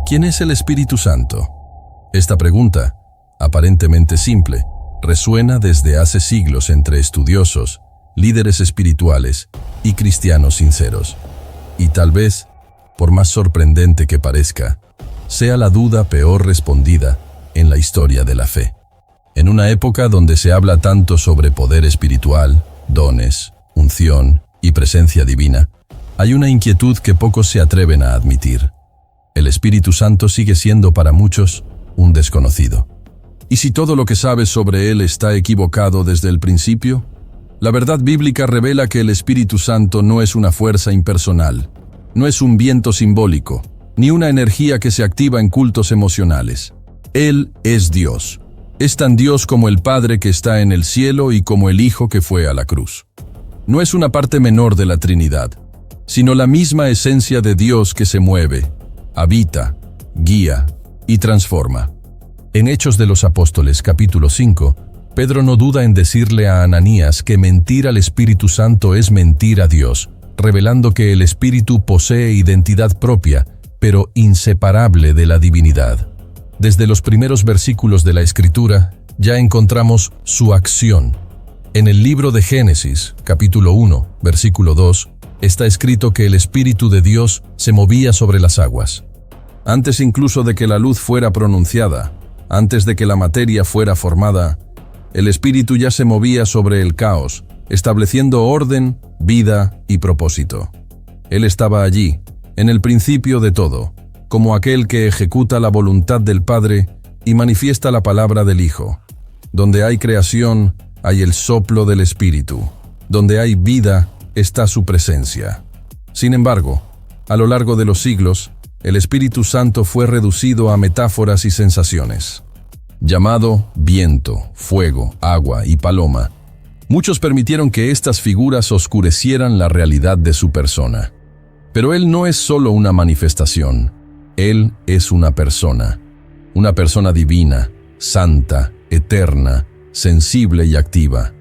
¿Quién es el Espíritu Santo? Esta pregunta, aparentemente simple, resuena desde hace siglos entre estudiosos, líderes espirituales y cristianos sinceros. Y tal vez, por más sorprendente que parezca, sea la duda peor respondida en la historia de la fe. En una época donde se habla tanto sobre poder espiritual, dones, unción y presencia divina, hay una inquietud que pocos se atreven a admitir. El Espíritu Santo sigue siendo para muchos un desconocido. ¿Y si todo lo que sabes sobre él está equivocado desde el principio? La verdad bíblica revela que el Espíritu Santo no es una fuerza impersonal, no es un viento simbólico, ni una energía que se activa en cultos emocionales. Él es Dios. Es tan Dios como el Padre que está en el cielo y como el Hijo que fue a la cruz. No es una parte menor de la Trinidad, sino la misma esencia de Dios que se mueve, habita, guía y transforma. En Hechos de los Apóstoles, capítulo 5, Pedro no duda en decirle a Ananías que mentir al Espíritu Santo es mentir a Dios, revelando que el Espíritu posee identidad propia, pero inseparable de la divinidad. Desde los primeros versículos de la Escritura, ya encontramos su acción. En el libro de Génesis, capítulo 1, versículo 2, está escrito que el Espíritu de Dios se movía sobre las aguas. Antes incluso de que la luz fuera pronunciada, antes de que la materia fuera formada, el Espíritu ya se movía sobre el caos, estableciendo orden, vida y propósito. Él estaba allí, en el principio de todo, como aquel que ejecuta la voluntad del Padre y manifiesta la palabra del Hijo. Donde hay creación, hay el soplo del Espíritu. Donde hay vida, está su presencia. Sin embargo, a lo largo de los siglos, el Espíritu Santo fue reducido a metáforas y sensaciones. Llamado viento, fuego, agua y paloma, muchos permitieron que estas figuras oscurecieran la realidad de su persona. Pero Él no es solo una manifestación, Él es una persona divina, santa, eterna, sensible y activa.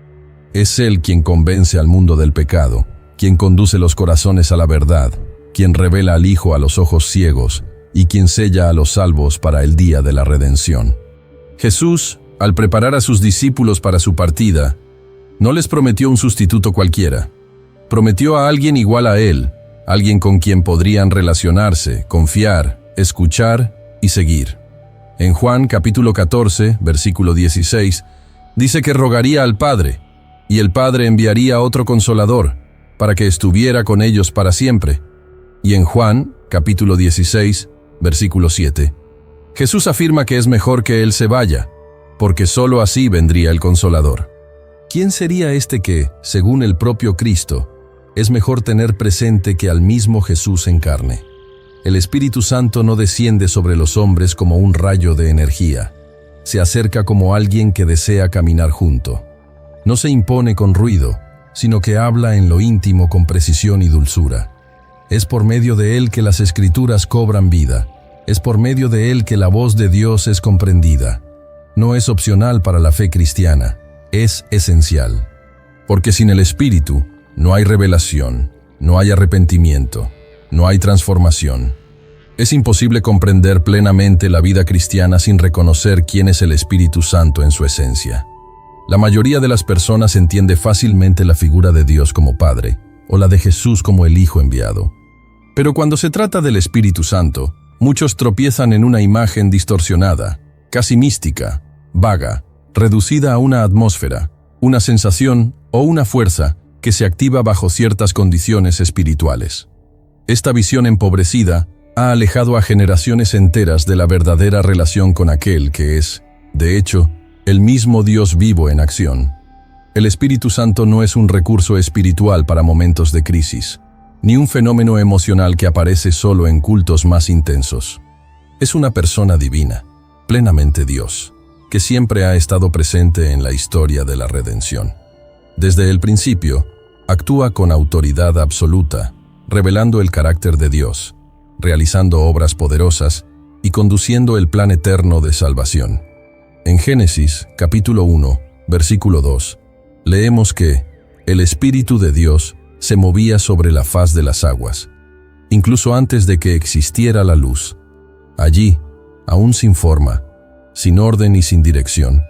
Es Él quien convence al mundo del pecado, quien conduce los corazones a la verdad, quien revela al Hijo a los ojos ciegos y quien sella a los salvos para el día de la redención. Jesús, al preparar a sus discípulos para su partida, no les prometió un sustituto cualquiera. Prometió a alguien igual a Él, alguien con quien podrían relacionarse, confiar, escuchar y seguir. En Juan capítulo 14, versículo 16, dice que rogaría al Padre, y el Padre enviaría otro Consolador, para que estuviera con ellos para siempre. Y en Juan capítulo 16, versículo 7, Jesús afirma que es mejor que Él se vaya, porque sólo así vendría el Consolador. ¿Quién sería este que, según el propio Cristo, es mejor tener presente que al mismo Jesús en carne? El Espíritu Santo no desciende sobre los hombres como un rayo de energía. Se acerca como alguien que desea caminar junto. No se impone con ruido, sino que habla en lo íntimo con precisión y dulzura. Es por medio de Él que las Escrituras cobran vida. Es por medio de Él que la voz de Dios es comprendida. No es opcional para la fe cristiana, es esencial. Porque sin el Espíritu no hay revelación, no hay arrepentimiento, no hay transformación. Es imposible comprender plenamente la vida cristiana sin reconocer quién es el Espíritu Santo en su esencia. La mayoría de las personas entiende fácilmente la figura de Dios como Padre, o la de Jesús como el Hijo enviado. Pero cuando se trata del Espíritu Santo, muchos tropiezan en una imagen distorsionada, casi mística, vaga, reducida a una atmósfera, una sensación o una fuerza que se activa bajo ciertas condiciones espirituales. Esta visión empobrecida ha alejado a generaciones enteras de la verdadera relación con aquel que es, de hecho, el mismo Dios vivo en acción. El Espíritu Santo no es un recurso espiritual para momentos de crisis, ni un fenómeno emocional que aparece solo en cultos más intensos. Es una persona divina, plenamente Dios, que siempre ha estado presente en la historia de la redención. Desde el principio, actúa con autoridad absoluta, revelando el carácter de Dios, realizando obras poderosas y conduciendo el plan eterno de salvación. En Génesis, capítulo 1, versículo 2, leemos que el Espíritu de Dios se movía sobre la faz de las aguas, incluso antes de que existiera la luz. Allí, aún sin forma, sin orden y sin dirección,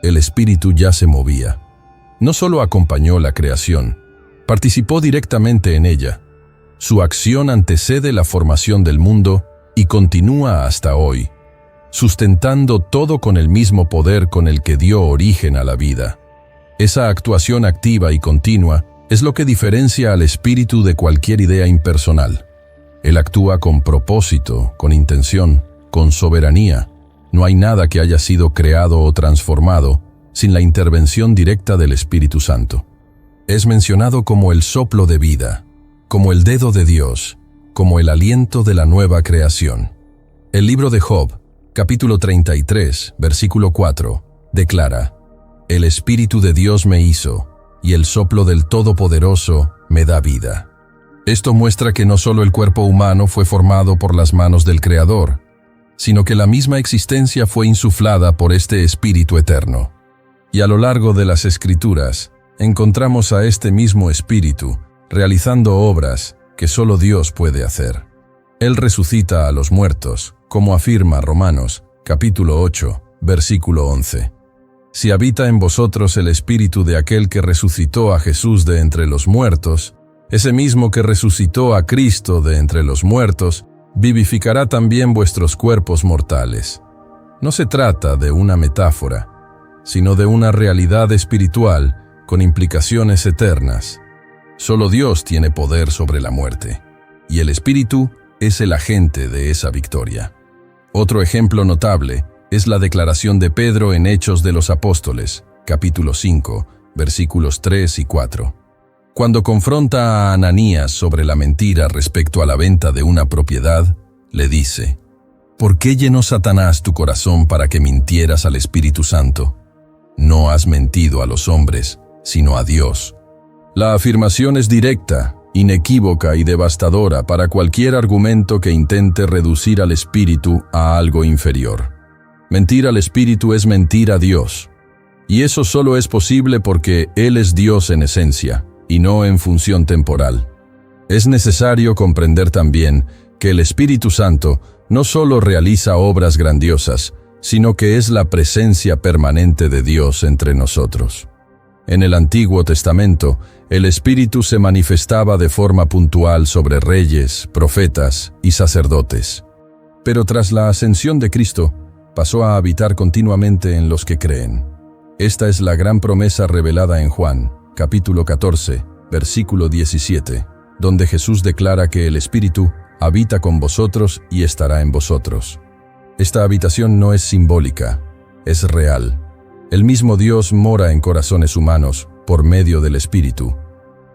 el Espíritu ya se movía. No solo acompañó la creación, participó directamente en ella. Su acción antecede la formación del mundo y continúa hasta hoy, sustentando todo con el mismo poder con el que dio origen a la vida. Esa actuación activa y continua es lo que diferencia al Espíritu de cualquier idea impersonal. Él actúa con propósito, con intención, con soberanía. No hay nada que haya sido creado o transformado sin la intervención directa del Espíritu Santo. Es mencionado como el soplo de vida, como el dedo de Dios, como el aliento de la nueva creación. El libro de Job, capítulo 33, versículo 4, declara: «El Espíritu de Dios me hizo, y el soplo del Todopoderoso me da vida». Esto muestra que no solo el cuerpo humano fue formado por las manos del Creador, sino que la misma existencia fue insuflada por este Espíritu eterno. Y a lo largo de las Escrituras, encontramos a este mismo Espíritu realizando obras que solo Dios puede hacer. Él resucita a los muertos, como afirma Romanos, capítulo 8, versículo 11. Si habita en vosotros el Espíritu de aquel que resucitó a Jesús de entre los muertos, ese mismo que resucitó a Cristo de entre los muertos, vivificará también vuestros cuerpos mortales. No se trata de una metáfora, sino de una realidad espiritual con implicaciones eternas. Solo Dios tiene poder sobre la muerte, y el Espíritu es el agente de esa victoria. Otro ejemplo notable es la declaración de Pedro en Hechos de los Apóstoles, capítulo 5, versículos 3 y 4. Cuando confronta a Ananías sobre la mentira respecto a la venta de una propiedad, le dice: «¿Por qué llenó Satanás tu corazón para que mintieras al Espíritu Santo? No has mentido a los hombres, sino a Dios». La afirmación es directa, inequívoca y devastadora para cualquier argumento que intente reducir al Espíritu a algo inferior. Mentir al Espíritu es mentir a Dios. Y eso solo es posible porque Él es Dios en esencia, y no en función temporal. Es necesario comprender también que el Espíritu Santo no solo realiza obras grandiosas, sino que es la presencia permanente de Dios entre nosotros. En el Antiguo Testamento, el Espíritu se manifestaba de forma puntual sobre reyes, profetas y sacerdotes. Pero tras la ascensión de Cristo, pasó a habitar continuamente en los que creen. Esta es la gran promesa revelada en Juan, capítulo 14, versículo 17, donde Jesús declara que el Espíritu habita con vosotros y estará en vosotros. Esta habitación no es simbólica, es real. El mismo Dios mora en corazones humanos por medio del Espíritu.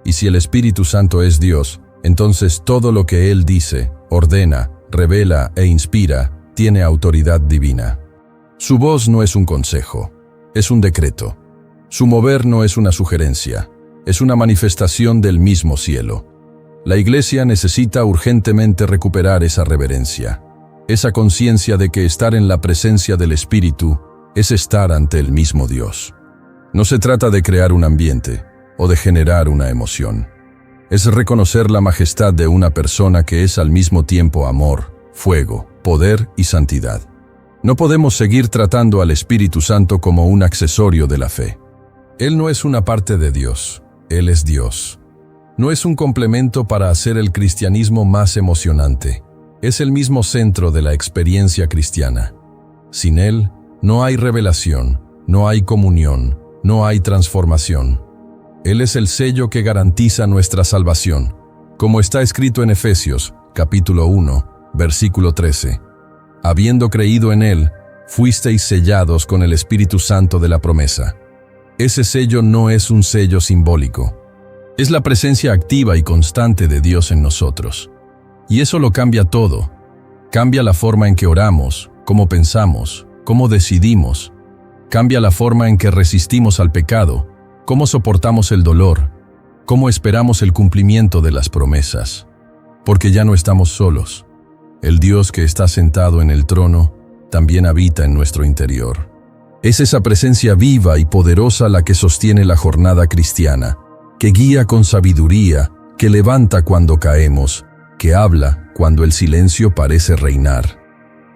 Y si el Espíritu Santo es Dios, entonces todo lo que Él dice, ordena, revela e inspira tiene autoridad divina. Su voz no es un consejo, es un decreto. Su mover no es una sugerencia, es una manifestación del mismo cielo. La Iglesia necesita urgentemente recuperar esa reverencia, esa conciencia de que estar en la presencia del Espíritu es estar ante el mismo Dios. No se trata de crear un ambiente o de generar una emoción. Es reconocer la majestad de una persona que es al mismo tiempo amor, fuego, poder y santidad. No podemos seguir tratando al Espíritu Santo como un accesorio de la fe. Él no es una parte de Dios, Él es Dios. No es un complemento para hacer el cristianismo más emocionante. Es el mismo centro de la experiencia cristiana. Sin Él, no hay revelación, no hay comunión, no hay transformación. Él es el sello que garantiza nuestra salvación, como está escrito en Efesios, capítulo 1, versículo 13. Habiendo creído en Él, fuisteis sellados con el Espíritu Santo de la promesa. Ese sello no es un sello simbólico. Es la presencia activa y constante de Dios en nosotros. Y eso lo cambia todo. Cambia la forma en que oramos, cómo pensamos, cómo decidimos. Cambia la forma en que resistimos al pecado, cómo soportamos el dolor, cómo esperamos el cumplimiento de las promesas. Porque ya no estamos solos. El Dios que está sentado en el trono también habita en nuestro interior. Es esa presencia viva y poderosa la que sostiene la jornada cristiana, que guía con sabiduría, que levanta cuando caemos, que habla cuando el silencio parece reinar.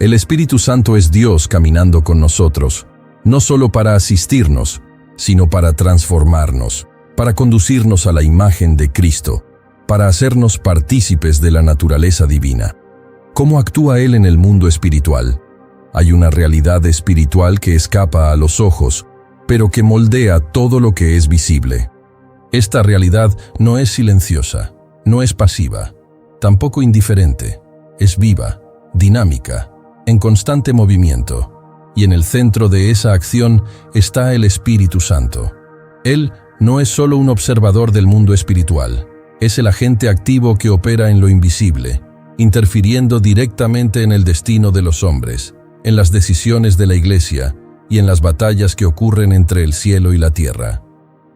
El Espíritu Santo es Dios caminando con nosotros, no solo para asistirnos, sino para transformarnos, para conducirnos a la imagen de Cristo, para hacernos partícipes de la naturaleza divina. ¿Cómo actúa Él en el mundo espiritual? Hay una realidad espiritual que escapa a los ojos, pero que moldea todo lo que es visible. Esta realidad no es silenciosa, no es pasiva, tampoco indiferente, es viva, dinámica, en constante movimiento, y en el centro de esa acción está el Espíritu Santo. Él no es solo un observador del mundo espiritual, es el agente activo que opera en lo invisible, interfiriendo directamente en el destino de los hombres, en las decisiones de la Iglesia y en las batallas que ocurren entre el cielo y la tierra.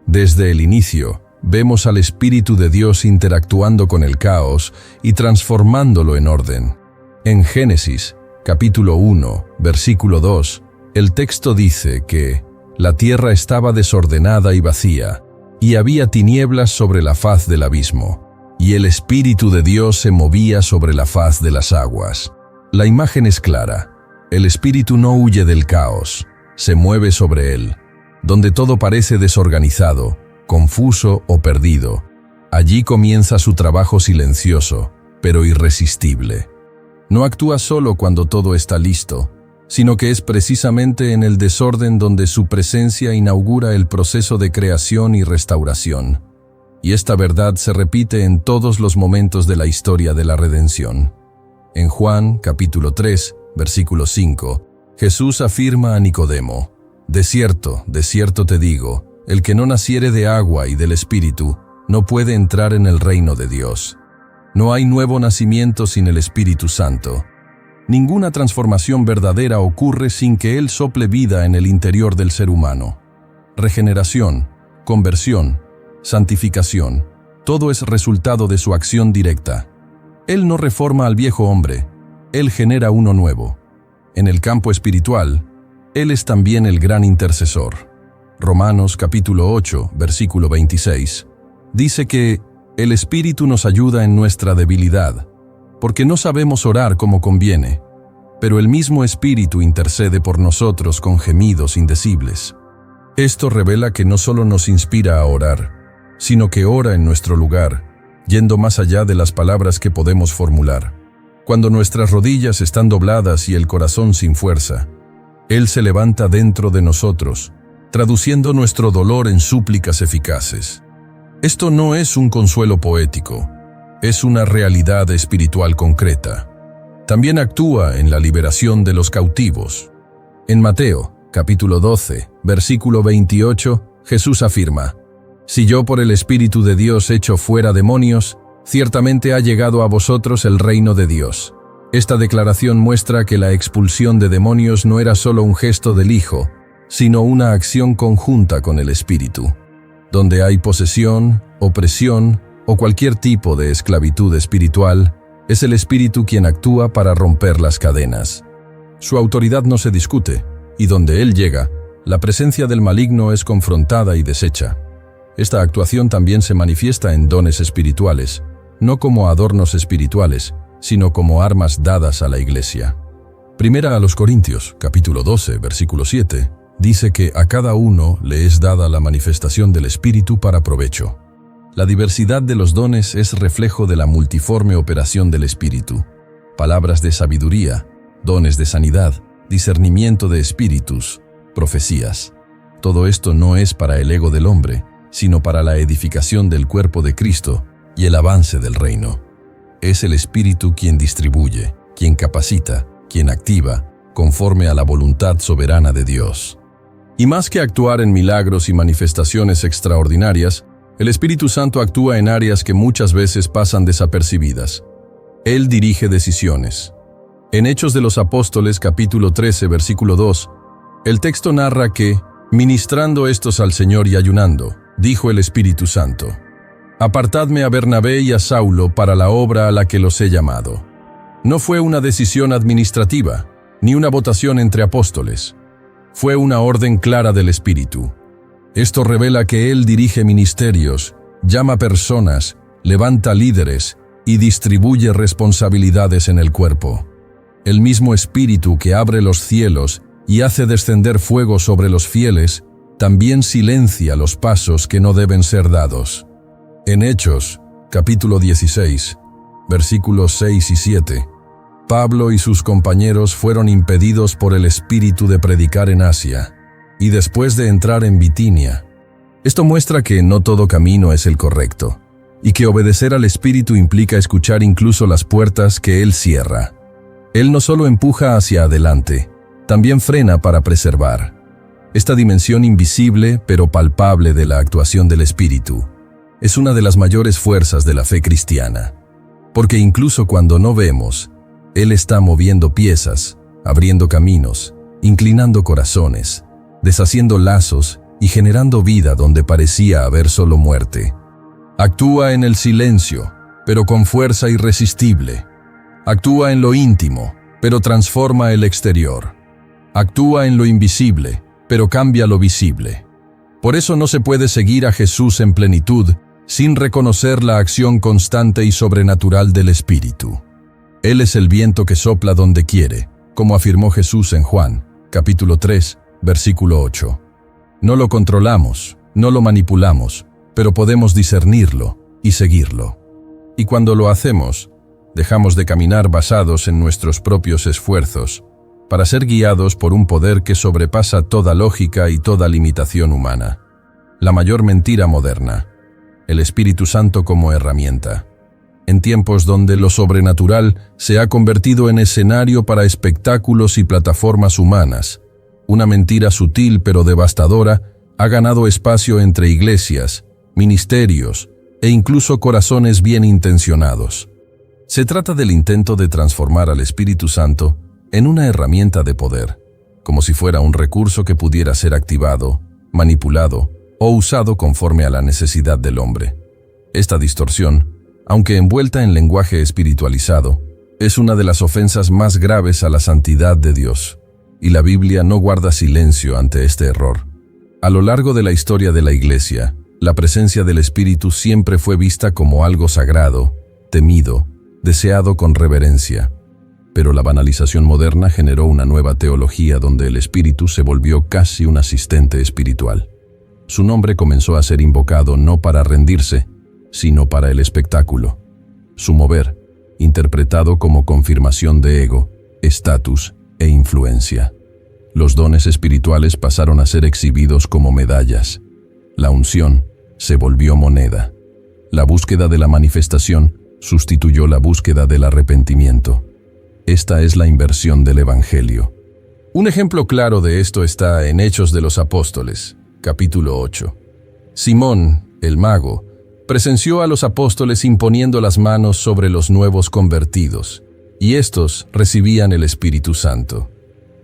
Desde el inicio, vemos al Espíritu de Dios interactuando con el caos y transformándolo en orden. En Génesis, capítulo 1, versículo 2, el texto dice que la tierra estaba desordenada y vacía, y había tinieblas sobre la faz del abismo, y el Espíritu de Dios se movía sobre la faz de las aguas. La imagen es clara. El Espíritu no huye del caos, se mueve sobre él. Donde todo parece desorganizado, confuso o perdido, allí comienza su trabajo silencioso, pero irresistible. No actúa solo cuando todo está listo, sino que es precisamente en el desorden donde su presencia inaugura el proceso de creación y restauración. Y esta verdad se repite en todos los momentos de la historia de la redención. En Juan, capítulo 3, versículo 5, Jesús afirma a Nicodemo: de cierto te digo, el que no naciere de agua y del Espíritu, no puede entrar en el reino de Dios. No hay nuevo nacimiento sin el Espíritu Santo. Ninguna transformación verdadera ocurre sin que Él sople vida en el interior del ser humano. Regeneración, conversión, santificación, todo es resultado de su acción directa. Él no reforma al viejo hombre, Él genera uno nuevo. En el campo espiritual, Él es también el gran intercesor. Romanos capítulo 8, versículo 26, dice que el Espíritu nos ayuda en nuestra debilidad, porque no sabemos orar como conviene, pero el mismo Espíritu intercede por nosotros con gemidos indecibles. Esto revela que no solo nos inspira a orar, sino que ora en nuestro lugar, yendo más allá de las palabras que podemos formular. Cuando nuestras rodillas están dobladas y el corazón sin fuerza, Él se levanta dentro de nosotros, traduciendo nuestro dolor en súplicas eficaces. Esto no es un consuelo poético, es una realidad espiritual concreta. También actúa en la liberación de los cautivos. En Mateo, capítulo 12, versículo 28, Jesús afirma: si yo por el Espíritu de Dios echo fuera demonios, ciertamente ha llegado a vosotros el reino de Dios. Esta declaración muestra que la expulsión de demonios no era solo un gesto del Hijo, sino una acción conjunta con el Espíritu. Donde hay posesión, opresión o cualquier tipo de esclavitud espiritual, es el Espíritu quien actúa para romper las cadenas. Su autoridad no se discute, y donde Él llega, la presencia del maligno es confrontada y deshecha. Esta actuación también se manifiesta en dones espirituales, no como adornos espirituales, sino como armas dadas a la Iglesia. Primera a los Corintios, capítulo 12, versículo 7, dice que a cada uno le es dada la manifestación del Espíritu para provecho. La diversidad de los dones es reflejo de la multiforme operación del Espíritu. Palabras de sabiduría, dones de sanidad, discernimiento de espíritus, profecías. Todo esto no es para el ego del hombre, sino para la edificación del cuerpo de Cristo y el avance del reino. Es el Espíritu quien distribuye, quien capacita, quien activa, conforme a la voluntad soberana de Dios. Y más que actuar en milagros y manifestaciones extraordinarias, el Espíritu Santo actúa en áreas que muchas veces pasan desapercibidas. Él dirige decisiones. En Hechos de los Apóstoles, capítulo 13, versículo 2, el texto narra que, ministrando estos al Señor y ayunando, dijo el Espíritu Santo: apartadme a Bernabé y a Saulo para la obra a la que los he llamado. No fue una decisión administrativa, ni una votación entre apóstoles. Fue una orden clara del Espíritu. Esto revela que Él dirige ministerios, llama personas, levanta líderes y distribuye responsabilidades en el cuerpo. El mismo Espíritu que abre los cielos y hace descender fuego sobre los fieles, también silencia los pasos que no deben ser dados. En Hechos, capítulo 16, versículos 6 y 7, Pablo y sus compañeros fueron impedidos por el Espíritu de predicar en Asia, y después de entrar en Bitinia. Esto muestra que no todo camino es el correcto, y que obedecer al Espíritu implica escuchar incluso las puertas que Él cierra. Él no solo empuja hacia adelante, también frena para preservar. Esta dimensión invisible pero palpable de la actuación del Espíritu es una de las mayores fuerzas de la fe cristiana, porque incluso cuando no vemos, Él está moviendo piezas, abriendo caminos, inclinando corazones, deshaciendo lazos y generando vida donde parecía haber solo muerte. Actúa en el silencio, pero con fuerza irresistible. Actúa en lo íntimo, pero transforma el exterior. Actúa en lo invisible, pero cambia lo visible. Por eso no se puede seguir a Jesús en plenitud sin reconocer la acción constante y sobrenatural del Espíritu. Él es el viento que sopla donde quiere, como afirmó Jesús en Juan, capítulo 3, versículo 8. No lo controlamos, no lo manipulamos, pero podemos discernirlo y seguirlo. Y cuando lo hacemos, dejamos de caminar basados en nuestros propios esfuerzos, para ser guiados por un poder que sobrepasa toda lógica y toda limitación humana. La mayor mentira moderna, el Espíritu Santo como herramienta. En tiempos donde lo sobrenatural se ha convertido en escenario para espectáculos y plataformas humanas, una mentira sutil pero devastadora ha ganado espacio entre iglesias, ministerios e incluso corazones bien intencionados. Se trata del intento de transformar al Espíritu Santo en una herramienta de poder, como si fuera un recurso que pudiera ser activado, manipulado o usado conforme a la necesidad del hombre. Esta distorsión, aunque envuelta en lenguaje espiritualizado, es una de las ofensas más graves a la santidad de Dios, y la Biblia no guarda silencio ante este error. A lo largo de la historia de la Iglesia, la presencia del Espíritu siempre fue vista como algo sagrado, temido, deseado con reverencia. Pero la banalización moderna generó una nueva teología donde el Espíritu se volvió casi un asistente espiritual. Su nombre comenzó a ser invocado no para rendirse, sino para el espectáculo. Su mover, interpretado como confirmación de ego, estatus e influencia. Los dones espirituales pasaron a ser exhibidos como medallas. La unción se volvió moneda. La búsqueda de la manifestación sustituyó la búsqueda del arrepentimiento. Esta es la inversión del Evangelio. Un ejemplo claro de esto está en Hechos de los Apóstoles, capítulo 8. Simón, el mago, presenció a los apóstoles imponiendo las manos sobre los nuevos convertidos, y estos recibían el Espíritu Santo.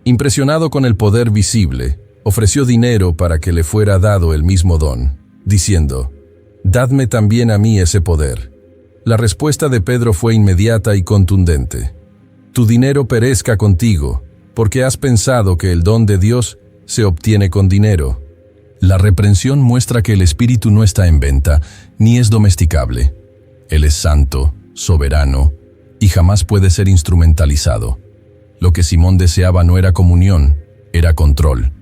Impresionado con el poder visible, ofreció dinero para que le fuera dado el mismo don, diciendo: «Dadme también a mí ese poder». La respuesta de Pedro fue inmediata y contundente: «Tu dinero perezca contigo, porque has pensado que el don de Dios se obtiene con dinero». La reprensión muestra que el Espíritu no está en venta, ni es domesticable. Él es santo, soberano, y jamás puede ser instrumentalizado. Lo que Simón deseaba no era comunión, era control.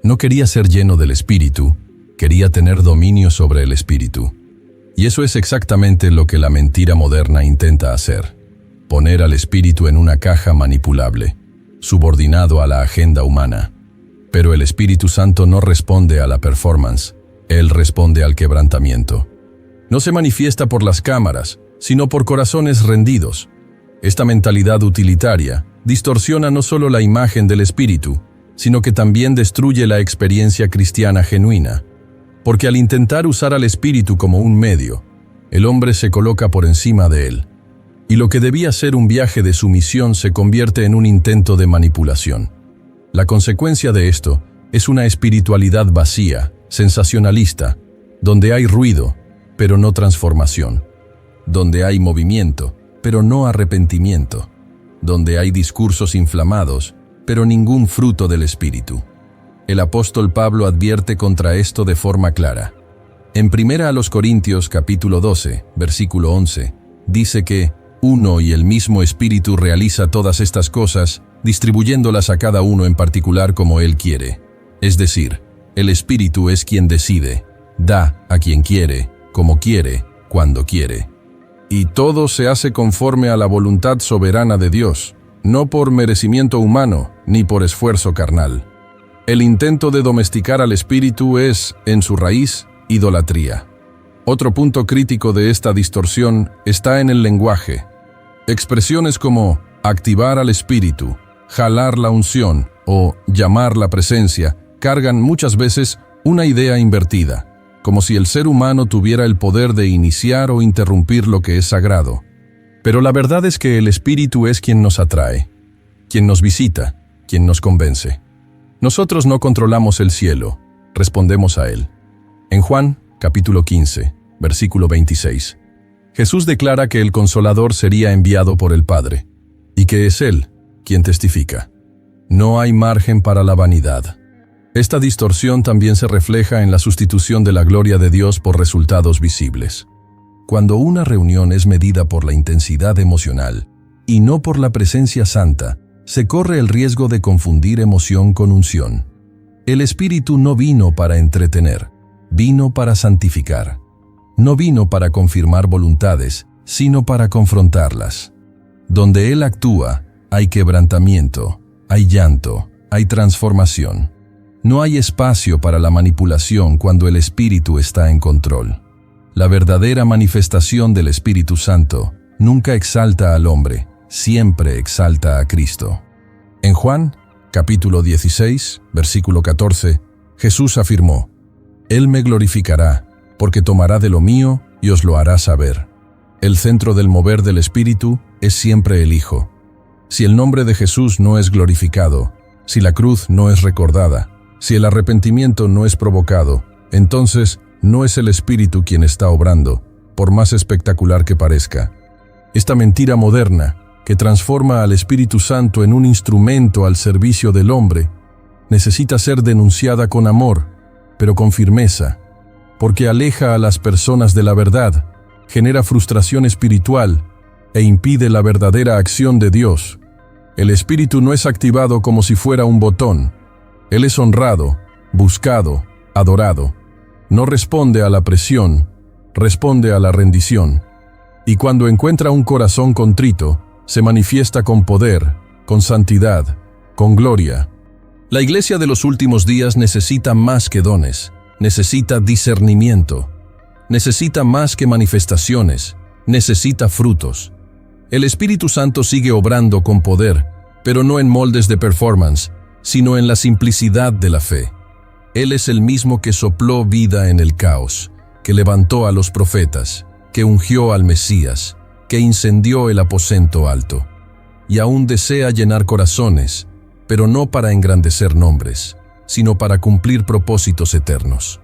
No quería ser lleno del Espíritu, quería tener dominio sobre el Espíritu. Y eso es exactamente lo que la mentira moderna intenta hacer: poner al Espíritu en una caja manipulable, subordinado a la agenda humana. Pero el Espíritu Santo no responde a la performance, Él responde al quebrantamiento. No se manifiesta por las cámaras, sino por corazones rendidos. Esta mentalidad utilitaria distorsiona no solo la imagen del Espíritu, sino que también destruye la experiencia cristiana genuina. Porque al intentar usar al Espíritu como un medio, el hombre se coloca por encima de él. Y lo que debía ser un viaje de sumisión se convierte en un intento de manipulación. La consecuencia de esto es una espiritualidad vacía, sensacionalista, donde hay ruido, pero no transformación, donde hay movimiento, pero no arrepentimiento, donde hay discursos inflamados, pero ningún fruto del Espíritu. El apóstol Pablo advierte contra esto de forma clara. En 1 Corintios capítulo 12, versículo 11, dice que Uno y el mismo Espíritu realiza todas estas cosas, distribuyéndolas a cada uno en particular como Él quiere. Es decir, el Espíritu es quien decide, da a quien quiere, como quiere, cuando quiere. Y todo se hace conforme a la voluntad soberana de Dios, no por merecimiento humano, ni por esfuerzo carnal. El intento de domesticar al Espíritu es, en su raíz, idolatría. Otro punto crítico de esta distorsión está en el lenguaje. Expresiones como activar al Espíritu, jalar la unción o llamar la presencia cargan muchas veces una idea invertida, como si el ser humano tuviera el poder de iniciar o interrumpir lo que es sagrado. Pero la verdad es que el Espíritu es quien nos atrae, quien nos visita, quien nos convence. Nosotros no controlamos el cielo, respondemos a Él. En Juan, capítulo 15, versículo 26, Jesús declara que el Consolador sería enviado por el Padre, y que es Él quien testifica. No hay margen para la vanidad. Esta distorsión también se refleja en la sustitución de la gloria de Dios por resultados visibles. Cuando una reunión es medida por la intensidad emocional y no por la presencia santa, se corre el riesgo de confundir emoción con unción. El Espíritu no vino para entretener, vino para santificar. No vino para confirmar voluntades, sino para confrontarlas. Donde Él actúa, hay quebrantamiento, hay llanto, hay transformación. No hay espacio para la manipulación cuando el Espíritu está en control. La verdadera manifestación del Espíritu Santo nunca exalta al hombre, siempre exalta a Cristo. En Juan, capítulo 16, versículo 14, Jesús afirmó: Él me glorificará, porque tomará de lo mío y os lo hará saber. El centro del mover del Espíritu es siempre el Hijo. Si el nombre de Jesús no es glorificado, si la cruz no es recordada, si el arrepentimiento no es provocado, entonces no es el Espíritu quien está obrando, por más espectacular que parezca. Esta mentira moderna, que transforma al Espíritu Santo en un instrumento al servicio del hombre, necesita ser denunciada con amor, pero con firmeza, porque aleja a las personas de la verdad, genera frustración espiritual e impide la verdadera acción de Dios. El Espíritu no es activado como si fuera un botón. Él es honrado, buscado, adorado. No responde a la presión, responde a la rendición. Y cuando encuentra un corazón contrito, se manifiesta con poder, con santidad, con gloria. La iglesia de los últimos días necesita más que dones, necesita discernimiento, necesita más que manifestaciones, necesita frutos. El Espíritu Santo sigue obrando con poder, pero no en moldes de performance, sino en la simplicidad de la fe. Él es el mismo que sopló vida en el caos, que levantó a los profetas, que ungió al Mesías, que incendió el aposento alto. Y aún desea llenar corazones, pero no para engrandecer nombres, sino para cumplir propósitos eternos.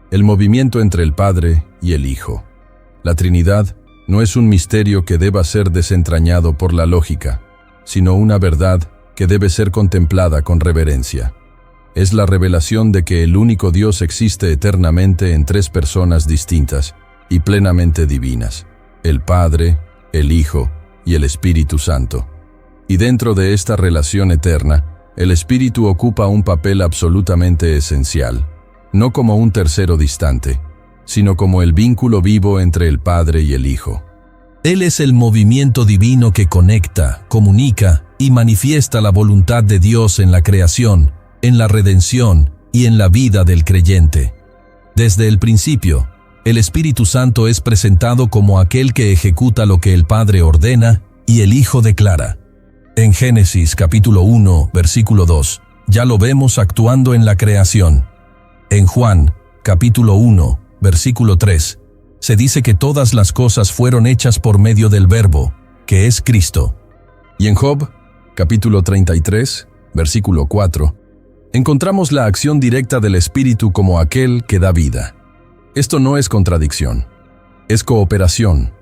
El movimiento entre el Padre y el Hijo. La Trinidad no es un misterio que deba ser desentrañado por la lógica, sino una verdad que debe ser contemplada con reverencia. Es la revelación de que el único Dios existe eternamente en tres personas distintas y plenamente divinas: el Padre, el Hijo y el Espíritu Santo. Y dentro de esta relación eterna, el Espíritu ocupa un papel absolutamente esencial, no como un tercero distante, sino como el vínculo vivo entre el Padre y el Hijo. Él es el movimiento divino que conecta, comunica y manifiesta la voluntad de Dios en la creación, en la redención y en la vida del creyente. Desde el principio, el Espíritu Santo es presentado como aquel que ejecuta lo que el Padre ordena y el Hijo declara. En Génesis capítulo 1, versículo 2, ya lo vemos actuando en la creación. En Juan capítulo 1, versículo 3, se dice que todas las cosas fueron hechas por medio del Verbo, que es Cristo. Y en Job capítulo 33, versículo 4, encontramos la acción directa del Espíritu como aquel que da vida. Esto no es contradicción, es cooperación.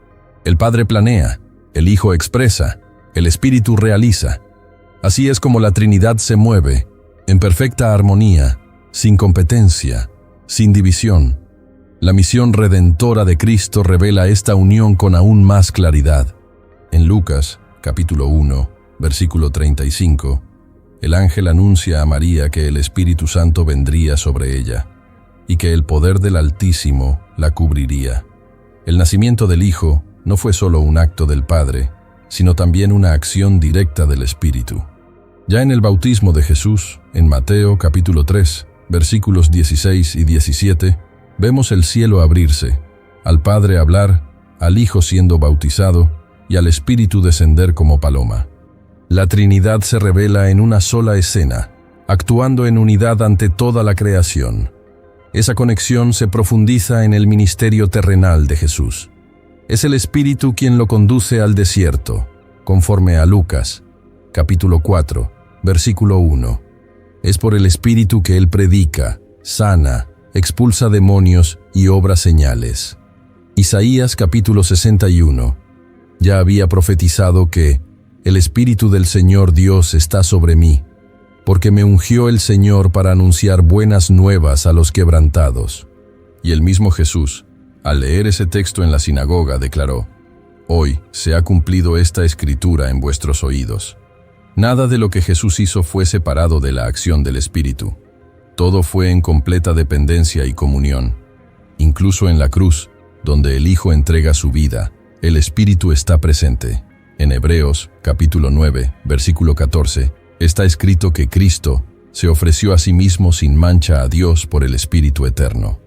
El Padre planea, el Hijo expresa, el Espíritu realiza. Así es como la Trinidad se mueve, en perfecta armonía, sin competencia, sin división. La misión redentora de Cristo revela esta unión con aún más claridad. En Lucas, capítulo 1, versículo 35, el ángel anuncia a María que el Espíritu Santo vendría sobre ella y que el poder del Altísimo la cubriría. El nacimiento del Hijo no fue solo un acto del Padre, sino también una acción directa del Espíritu. Ya en el bautismo de Jesús, en Mateo capítulo 3, versículos 16 y 17, vemos el cielo abrirse, al Padre hablar, al Hijo siendo bautizado y al Espíritu descender como paloma. La Trinidad se revela en una sola escena, actuando en unidad ante toda la creación. Esa conexión se profundiza en el ministerio terrenal de Jesús. Es el Espíritu quien lo conduce al desierto, conforme a Lucas, capítulo 4, versículo 1. Es por el Espíritu que Él predica, sana, expulsa demonios y obra señales. Isaías capítulo 61. Ya había profetizado que el Espíritu del Señor Dios está sobre mí, porque me ungió el Señor para anunciar buenas nuevas a los quebrantados. Y el mismo Jesús, al leer ese texto en la sinagoga, declaró: «Hoy se ha cumplido esta escritura en vuestros oídos». Nada de lo que Jesús hizo fue separado de la acción del Espíritu. Todo fue en completa dependencia y comunión. Incluso en la cruz, donde el Hijo entrega su vida, el Espíritu está presente. En Hebreos, capítulo 9, versículo 14, está escrito que Cristo se ofreció a sí mismo sin mancha a Dios por el Espíritu eterno.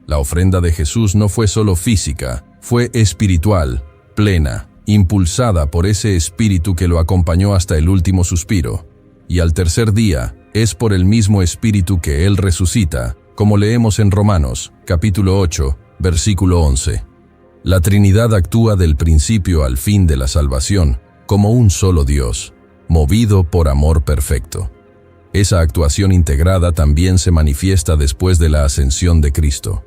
La ofrenda de Jesús no fue solo física, fue espiritual, plena, impulsada por ese Espíritu que lo acompañó hasta el último suspiro. Y al tercer día, es por el mismo Espíritu que Él resucita, como leemos en Romanos, capítulo 8, versículo 11. La Trinidad actúa del principio al fin de la salvación como un solo Dios, movido por amor perfecto. Esa actuación integrada también se manifiesta después de la ascensión de Cristo.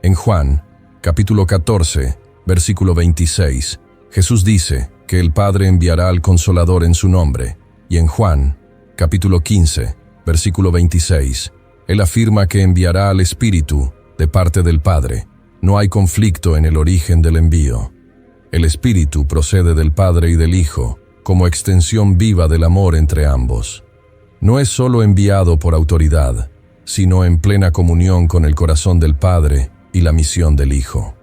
En Juan, capítulo 14, versículo 26, Jesús dice que el Padre enviará al Consolador en su nombre, y en Juan, capítulo 15, versículo 26, Él afirma que enviará al Espíritu de parte del Padre. No hay conflicto en el origen del envío. El Espíritu procede del Padre y del Hijo, como extensión viva del amor entre ambos. No es solo enviado por autoridad, sino en plena comunión con el corazón del Padre y la misión del Hijo.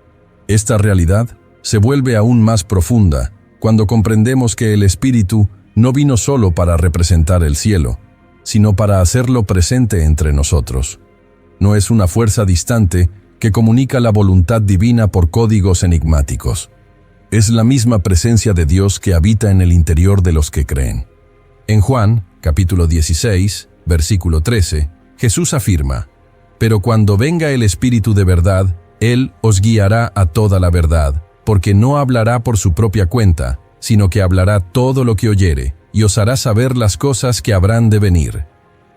Esta realidad se vuelve aún más profunda cuando comprendemos que el Espíritu no vino solo para representar el cielo, sino para hacerlo presente entre nosotros. No es una fuerza distante que comunica la voluntad divina por códigos enigmáticos. Es la misma presencia de Dios que habita en el interior de los que creen. En Juan, capítulo 16, versículo 13, Jesús afirma: «Pero cuando venga el Espíritu de verdad, Él os guiará a toda la verdad, porque no hablará por su propia cuenta, sino que hablará todo lo que oyere, y os hará saber las cosas que habrán de venir».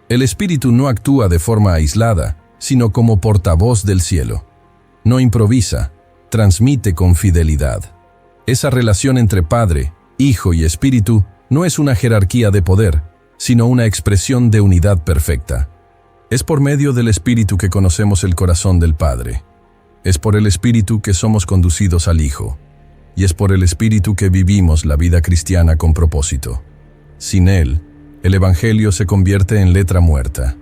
El Espíritu no actúa de forma aislada, sino como portavoz del cielo. No improvisa, transmite con fidelidad. Esa relación entre Padre, Hijo y Espíritu no es una jerarquía de poder, sino una expresión de unidad perfecta. Es por medio del Espíritu que conocemos el corazón del Padre. Es por el Espíritu que somos conducidos al Hijo. Y es por el Espíritu que vivimos la vida cristiana con propósito. Sin Él, el Evangelio se convierte en letra muerta.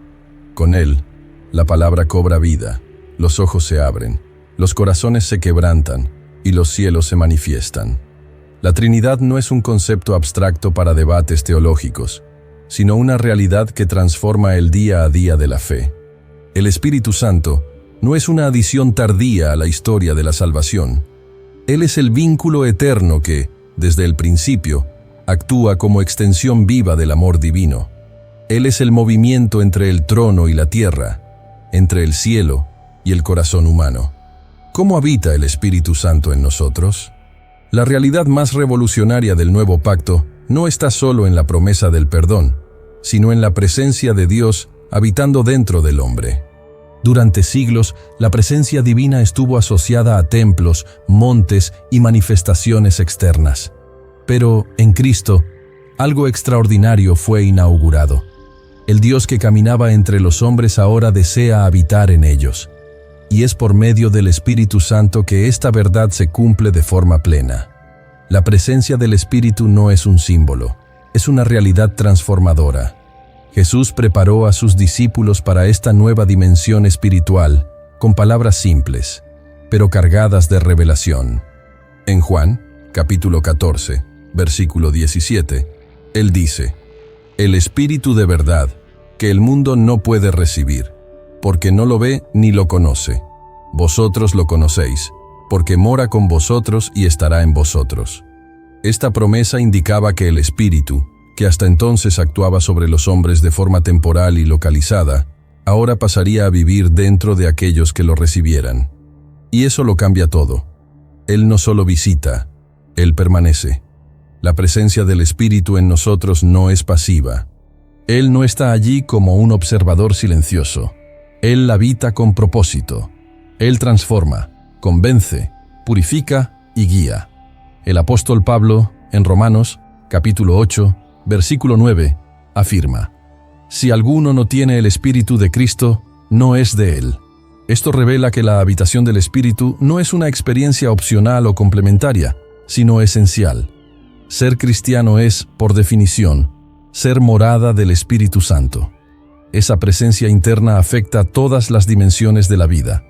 Con Él, la palabra cobra vida, los ojos se abren, los corazones se quebrantan y los cielos se manifiestan. La Trinidad no es un concepto abstracto para debates teológicos, sino una realidad que transforma el día a día de la fe. El Espíritu Santo no es una adición tardía a la historia de la salvación. Él es el vínculo eterno que, desde el principio, actúa como extensión viva del amor divino. Él es el movimiento entre el trono y la tierra, entre el cielo y el corazón humano. ¿Cómo habita el Espíritu Santo en nosotros? La realidad más revolucionaria del nuevo pacto no está solo en la promesa del perdón, sino en la presencia de Dios habitando dentro del hombre. Durante siglos, la presencia divina estuvo asociada a templos, montes y manifestaciones externas. Pero, en Cristo, algo extraordinario fue inaugurado. El Dios que caminaba entre los hombres ahora desea habitar en ellos. Y es por medio del Espíritu Santo que esta verdad se cumple de forma plena. La presencia del Espíritu no es un símbolo, es una realidad transformadora. Jesús preparó a sus discípulos para esta nueva dimensión espiritual con palabras simples, pero cargadas de revelación. En Juan, capítulo 14, versículo 17, Él dice: «El Espíritu de verdad, que el mundo no puede recibir, porque no lo ve ni lo conoce. Vosotros lo conocéis, porque mora con vosotros y estará en vosotros». Esta promesa indicaba que el Espíritu, que hasta entonces actuaba sobre los hombres de forma temporal y localizada, ahora pasaría a vivir dentro de aquellos que lo recibieran. Y eso lo cambia todo. Él no solo visita, Él permanece. La presencia del Espíritu en nosotros no es pasiva. Él no está allí como un observador silencioso. Él habita con propósito. Él transforma, convence, purifica y guía. El apóstol Pablo, en Romanos, capítulo 8, versículo 9, afirma: «Si alguno no tiene el Espíritu de Cristo, no es de Él». Esto revela que la habitación del Espíritu no es una experiencia opcional o complementaria, sino esencial. Ser cristiano es, por definición, ser morada del Espíritu Santo. Esa presencia interna afecta todas las dimensiones de la vida.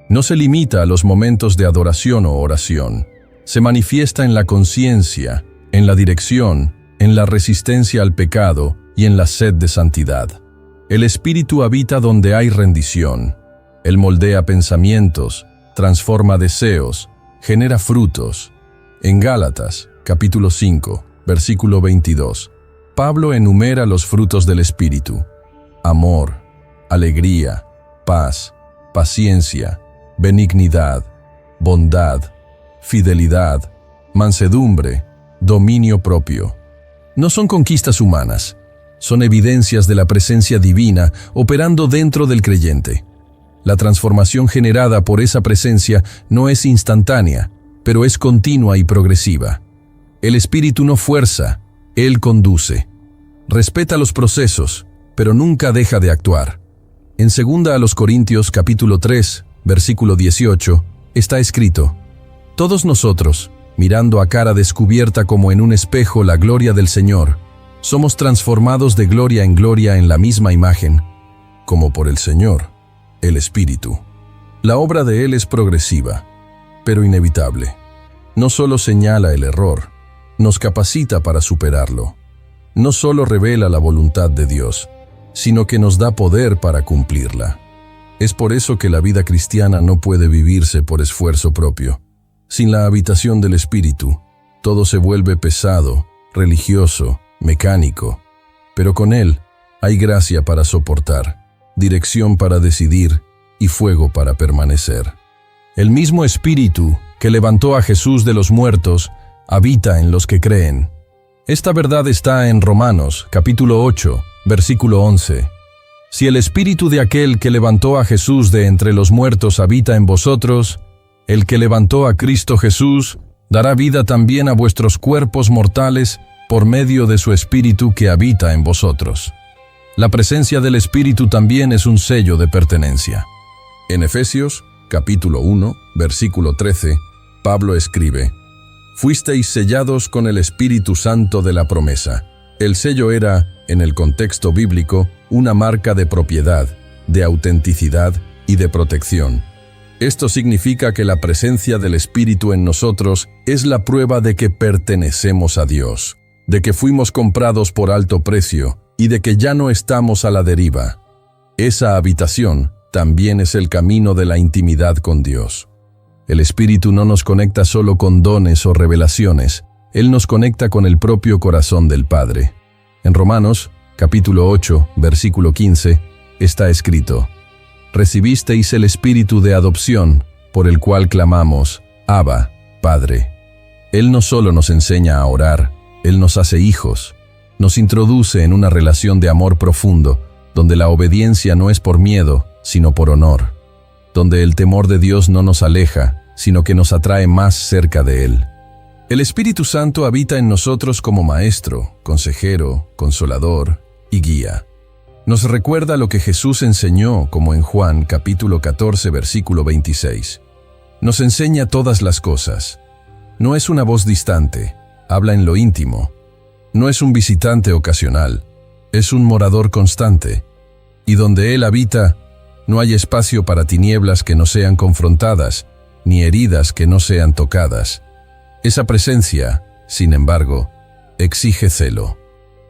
No se limita a los momentos de adoración o oración. Se manifiesta en la conciencia, en la dirección, en la resistencia al pecado y en la sed de santidad. El Espíritu habita donde hay rendición. Él moldea pensamientos, transforma deseos, genera frutos. En Gálatas, capítulo 5, versículo 22, Pablo enumera los frutos del Espíritu: amor, alegría, paz, paciencia, benignidad, bondad, fidelidad, mansedumbre, dominio propio. No son conquistas humanas, son evidencias de la presencia divina operando dentro del creyente. La transformación generada por esa presencia no es instantánea, pero es continua y progresiva. El Espíritu no fuerza, Él conduce. Respeta los procesos, pero nunca deja de actuar. En 2 Corintios capítulo 3, versículo 18, está escrito: «Todos nosotros, mirando a cara descubierta como en un espejo la gloria del Señor, somos transformados de gloria en la misma imagen, como por el Señor, el Espíritu». La obra de Él es progresiva, pero inevitable. No solo señala el error, nos capacita para superarlo. No solo revela la voluntad de Dios, sino que nos da poder para cumplirla. Es por eso que la vida cristiana no puede vivirse por esfuerzo propio. Sin la habitación del Espíritu, todo se vuelve pesado, religioso, mecánico. Pero con Él hay gracia para soportar, dirección para decidir y fuego para permanecer. El mismo Espíritu que levantó a Jesús de los muertos habita en los que creen. Esta verdad está en Romanos, capítulo 8, versículo 11. Si el Espíritu de aquel que levantó a Jesús de entre los muertos habita en vosotros, el que levantó a Cristo Jesús dará vida también a vuestros cuerpos mortales por medio de su Espíritu que habita en vosotros. La presencia del Espíritu también es un sello de pertenencia. En Efesios, capítulo 1, versículo 13, Pablo escribe: «Fuisteis sellados con el Espíritu Santo de la promesa». El sello era, en el contexto bíblico, una marca de propiedad, de autenticidad y de protección. Esto significa que la presencia del Espíritu en nosotros es la prueba de que pertenecemos a Dios, de que fuimos comprados por alto precio y de que ya no estamos a la deriva. Esa habitación también es el camino de la intimidad con Dios. El Espíritu no nos conecta solo con dones o revelaciones, Él nos conecta con el propio corazón del Padre. En Romanos, capítulo 8, versículo 15, está escrito: «Recibisteis el Espíritu de adopción, por el cual clamamos, Abba, Padre». Él no solo nos enseña a orar, Él nos hace hijos, nos introduce en una relación de amor profundo, donde la obediencia no es por miedo, sino por honor, donde el temor de Dios no nos aleja, sino que nos atrae más cerca de Él. El Espíritu Santo habita en nosotros como maestro, consejero, consolador y guía. Nos recuerda lo que Jesús enseñó, como en Juan capítulo 14, versículo 26. Nos enseña todas las cosas. No es una voz distante, habla en lo íntimo. No es un visitante ocasional, es un morador constante. Y donde Él habita, no hay espacio para tinieblas que no sean confrontadas, ni heridas que no sean tocadas. Esa presencia, sin embargo, exige celo.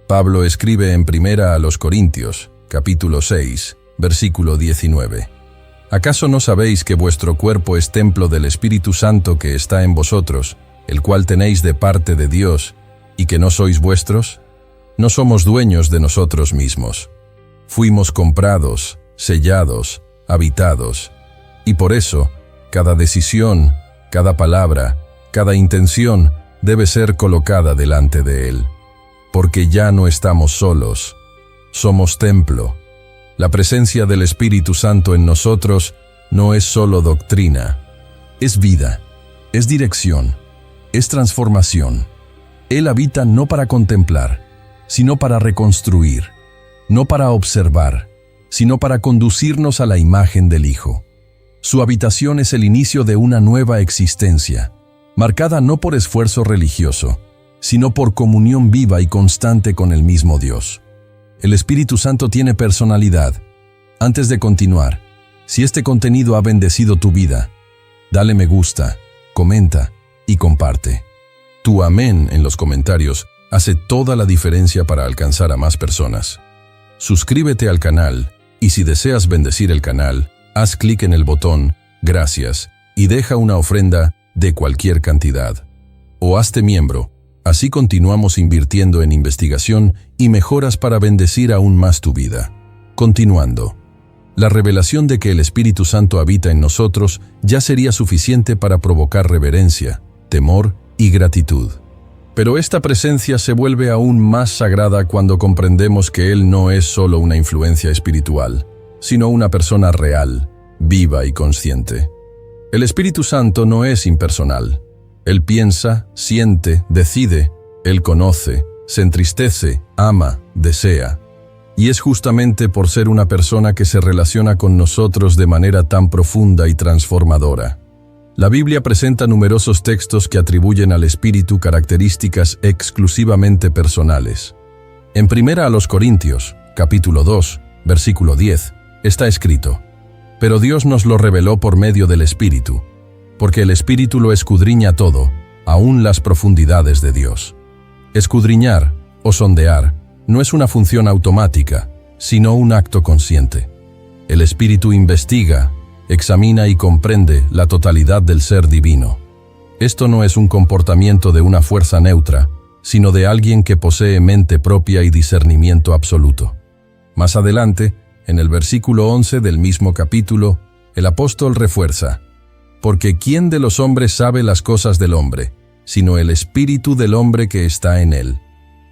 Pablo escribe en 1 Corintios, capítulo 6, versículo 19. ¿Acaso no sabéis que vuestro cuerpo es templo del Espíritu Santo que está en vosotros, el cual tenéis de parte de Dios, y que no sois vuestros? No somos dueños de nosotros mismos. Fuimos comprados, sellados, habitados, y por eso, cada decisión, cada palabra, cada intención debe ser colocada delante de Él. Porque ya no estamos solos, somos templo. La presencia del Espíritu Santo en nosotros no es solo doctrina, es vida, es dirección, es transformación. Él habita no para contemplar, sino para reconstruir, no para observar, sino para conducirnos a la imagen del Hijo. Su habitación es el inicio de una nueva existencia, marcada no por esfuerzo religioso, sino por comunión viva y constante con el mismo Dios. El Espíritu Santo tiene personalidad. Antes de continuar, si este contenido ha bendecido tu vida, dale me gusta, comenta y comparte. Tu amén en los comentarios hace toda la diferencia para alcanzar a más personas. Suscríbete al canal y si deseas bendecir el canal, haz clic en el botón Gracias y deja una ofrenda de cualquier cantidad. O hazte miembro. Así continuamos invirtiendo en investigación y mejoras para bendecir aún más tu vida. Continuando. La revelación de que el Espíritu Santo habita en nosotros ya sería suficiente para provocar reverencia, temor y gratitud. Pero esta presencia se vuelve aún más sagrada cuando comprendemos que Él no es solo una influencia espiritual, sino una persona real, viva y consciente. El Espíritu Santo no es impersonal. Él piensa, siente, decide, Él conoce, se entristece, ama, desea. Y es justamente por ser una persona que se relaciona con nosotros de manera tan profunda y transformadora. La Biblia presenta numerosos textos que atribuyen al Espíritu características exclusivamente personales. En 1 Corintios, capítulo 2, versículo 10, está escrito: «Pero Dios nos lo reveló por medio del Espíritu, porque el Espíritu lo escudriña todo, aún las profundidades de Dios». Escudriñar o sondear no es una función automática, sino un acto consciente. El Espíritu investiga, examina y comprende la totalidad del ser divino. Esto no es un comportamiento de una fuerza neutra, sino de alguien que posee mente propia y discernimiento absoluto. Más adelante, en el versículo 11 del mismo capítulo, el apóstol refuerza: «Porque ¿quién de los hombres sabe las cosas del hombre, sino el espíritu del hombre que está en él?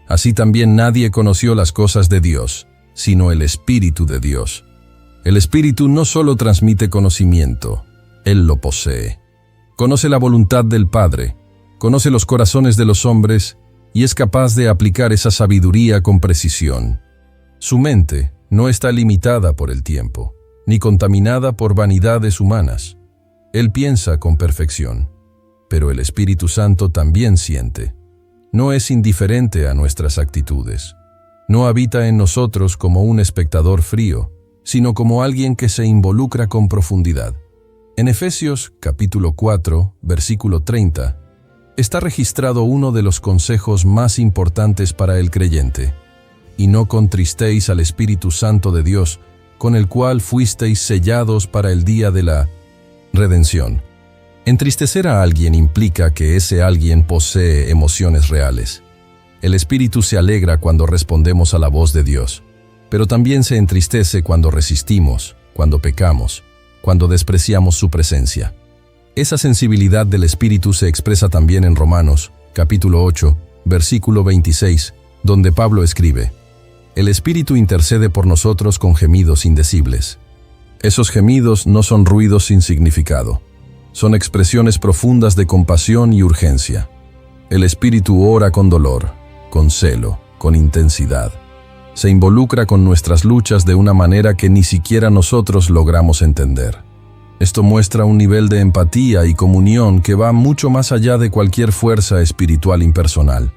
Así también nadie conoció las cosas de Dios, sino el Espíritu de Dios». El Espíritu no solo transmite conocimiento, Él lo posee. Conoce la voluntad del Padre, conoce los corazones de los hombres y es capaz de aplicar esa sabiduría con precisión. Su mente no está limitada por el tiempo, ni contaminada por vanidades humanas. Él piensa con perfección, pero el Espíritu Santo también siente. No es indiferente a nuestras actitudes. No habita en nosotros como un espectador frío, sino como alguien que se involucra con profundidad. En Efesios capítulo 4, versículo 30, está registrado uno de los consejos más importantes para el creyente: «Y no contristéis al Espíritu Santo de Dios, con el cual fuisteis sellados para el día de la redención». Entristecer a alguien implica que ese alguien posee emociones reales. El Espíritu se alegra cuando respondemos a la voz de Dios, pero también se entristece cuando resistimos, cuando pecamos, cuando despreciamos su presencia. Esa sensibilidad del Espíritu se expresa también en Romanos, capítulo 8, versículo 26, donde Pablo escribe: «El Espíritu intercede por nosotros con gemidos indecibles». Esos gemidos no son ruidos sin significado. Son expresiones profundas de compasión y urgencia. El Espíritu ora con dolor, con celo, con intensidad. Se involucra con nuestras luchas de una manera que ni siquiera nosotros logramos entender. Esto muestra un nivel de empatía y comunión que va mucho más allá de cualquier fuerza espiritual impersonal.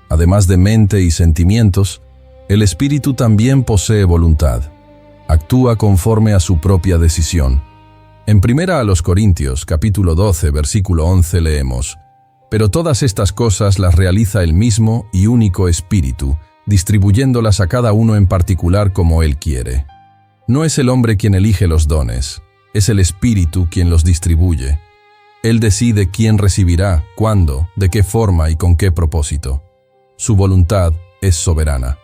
Además de mente y sentimientos, el Espíritu también posee voluntad. Actúa conforme a su propia decisión. En 1 Corintios, capítulo 12, versículo 11 leemos: «Pero todas estas cosas las realiza el mismo y único Espíritu, distribuyéndolas a cada uno en particular como Él quiere». No es el hombre quien elige los dones, es el Espíritu quien los distribuye. Él decide quién recibirá, cuándo, de qué forma y con qué propósito. Su voluntad es soberana.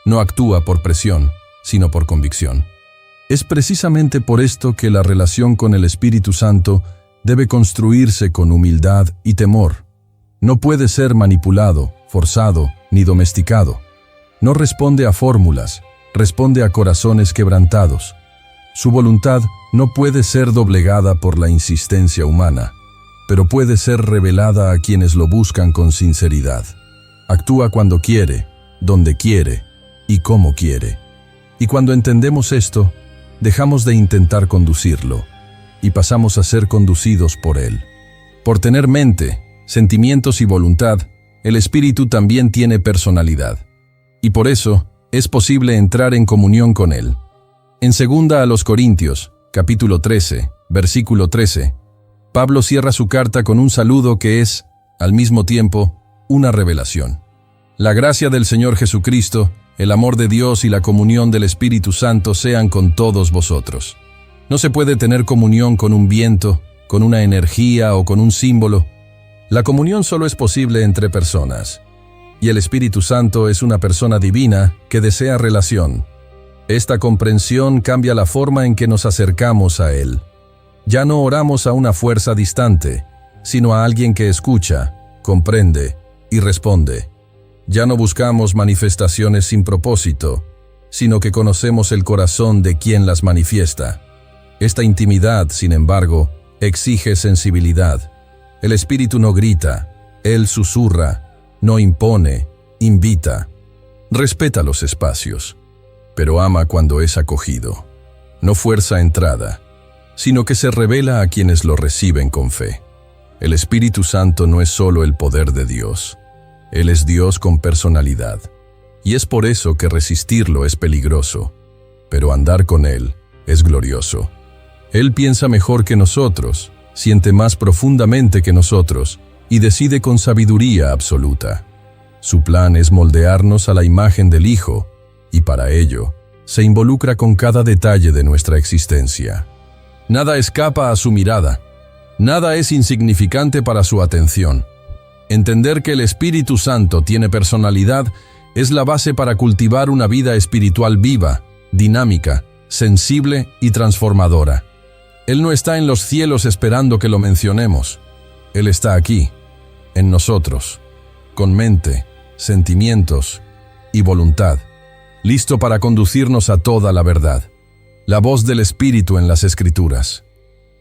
No actúa por presión, sino por convicción. Es precisamente por esto que la relación con el Espíritu Santo debe construirse con humildad y temor. No puede ser manipulado, forzado, ni domesticado. No responde a fórmulas, responde a corazones quebrantados. Su voluntad no puede ser doblegada por la insistencia humana, pero puede ser revelada a quienes lo buscan con sinceridad. Actúa cuando quiere, donde quiere y cómo quiere. Y cuando entendemos esto, dejamos de intentar conducirlo y pasamos a ser conducidos por Él. Por tener mente, sentimientos y voluntad, el Espíritu también tiene personalidad. Y por eso, es posible entrar en comunión con Él. En 2 Corintios, capítulo 13, versículo 13, Pablo cierra su carta con un saludo que es, al mismo tiempo, una revelación. La gracia del Señor Jesucristo, el amor de Dios y la comunión del Espíritu Santo sean con todos vosotros. No se puede tener comunión con un viento, con una energía o con un símbolo. La comunión solo es posible entre personas. Y el Espíritu Santo es una persona divina que desea relación. Esta comprensión cambia la forma en que nos acercamos a Él. Ya no oramos a una fuerza distante, sino a alguien que escucha, comprende y responde. Ya no buscamos manifestaciones sin propósito, sino que conocemos el corazón de quien las manifiesta. Esta intimidad, sin embargo, exige sensibilidad. El Espíritu no grita, Él susurra, no impone, invita. Respeta los espacios, pero ama cuando es acogido. No fuerza entrada, sino que se revela a quienes lo reciben con fe. El Espíritu Santo no es solo el poder de Dios. Él es Dios con personalidad. Y es por eso que resistirlo es peligroso, pero andar con Él es glorioso. Él piensa mejor que nosotros, siente más profundamente que nosotros, y decide con sabiduría absoluta. Su plan es moldearnos a la imagen del Hijo, y para ello, se involucra con cada detalle de nuestra existencia. Nada escapa a su mirada, nada es insignificante para su atención. Entender que el Espíritu Santo tiene personalidad es la base para cultivar una vida espiritual viva, dinámica, sensible y transformadora. Él no está en los cielos esperando que lo mencionemos. Él está aquí, en nosotros, con mente, sentimientos y voluntad, listo para conducirnos a toda la verdad. La voz del Espíritu en las Escrituras.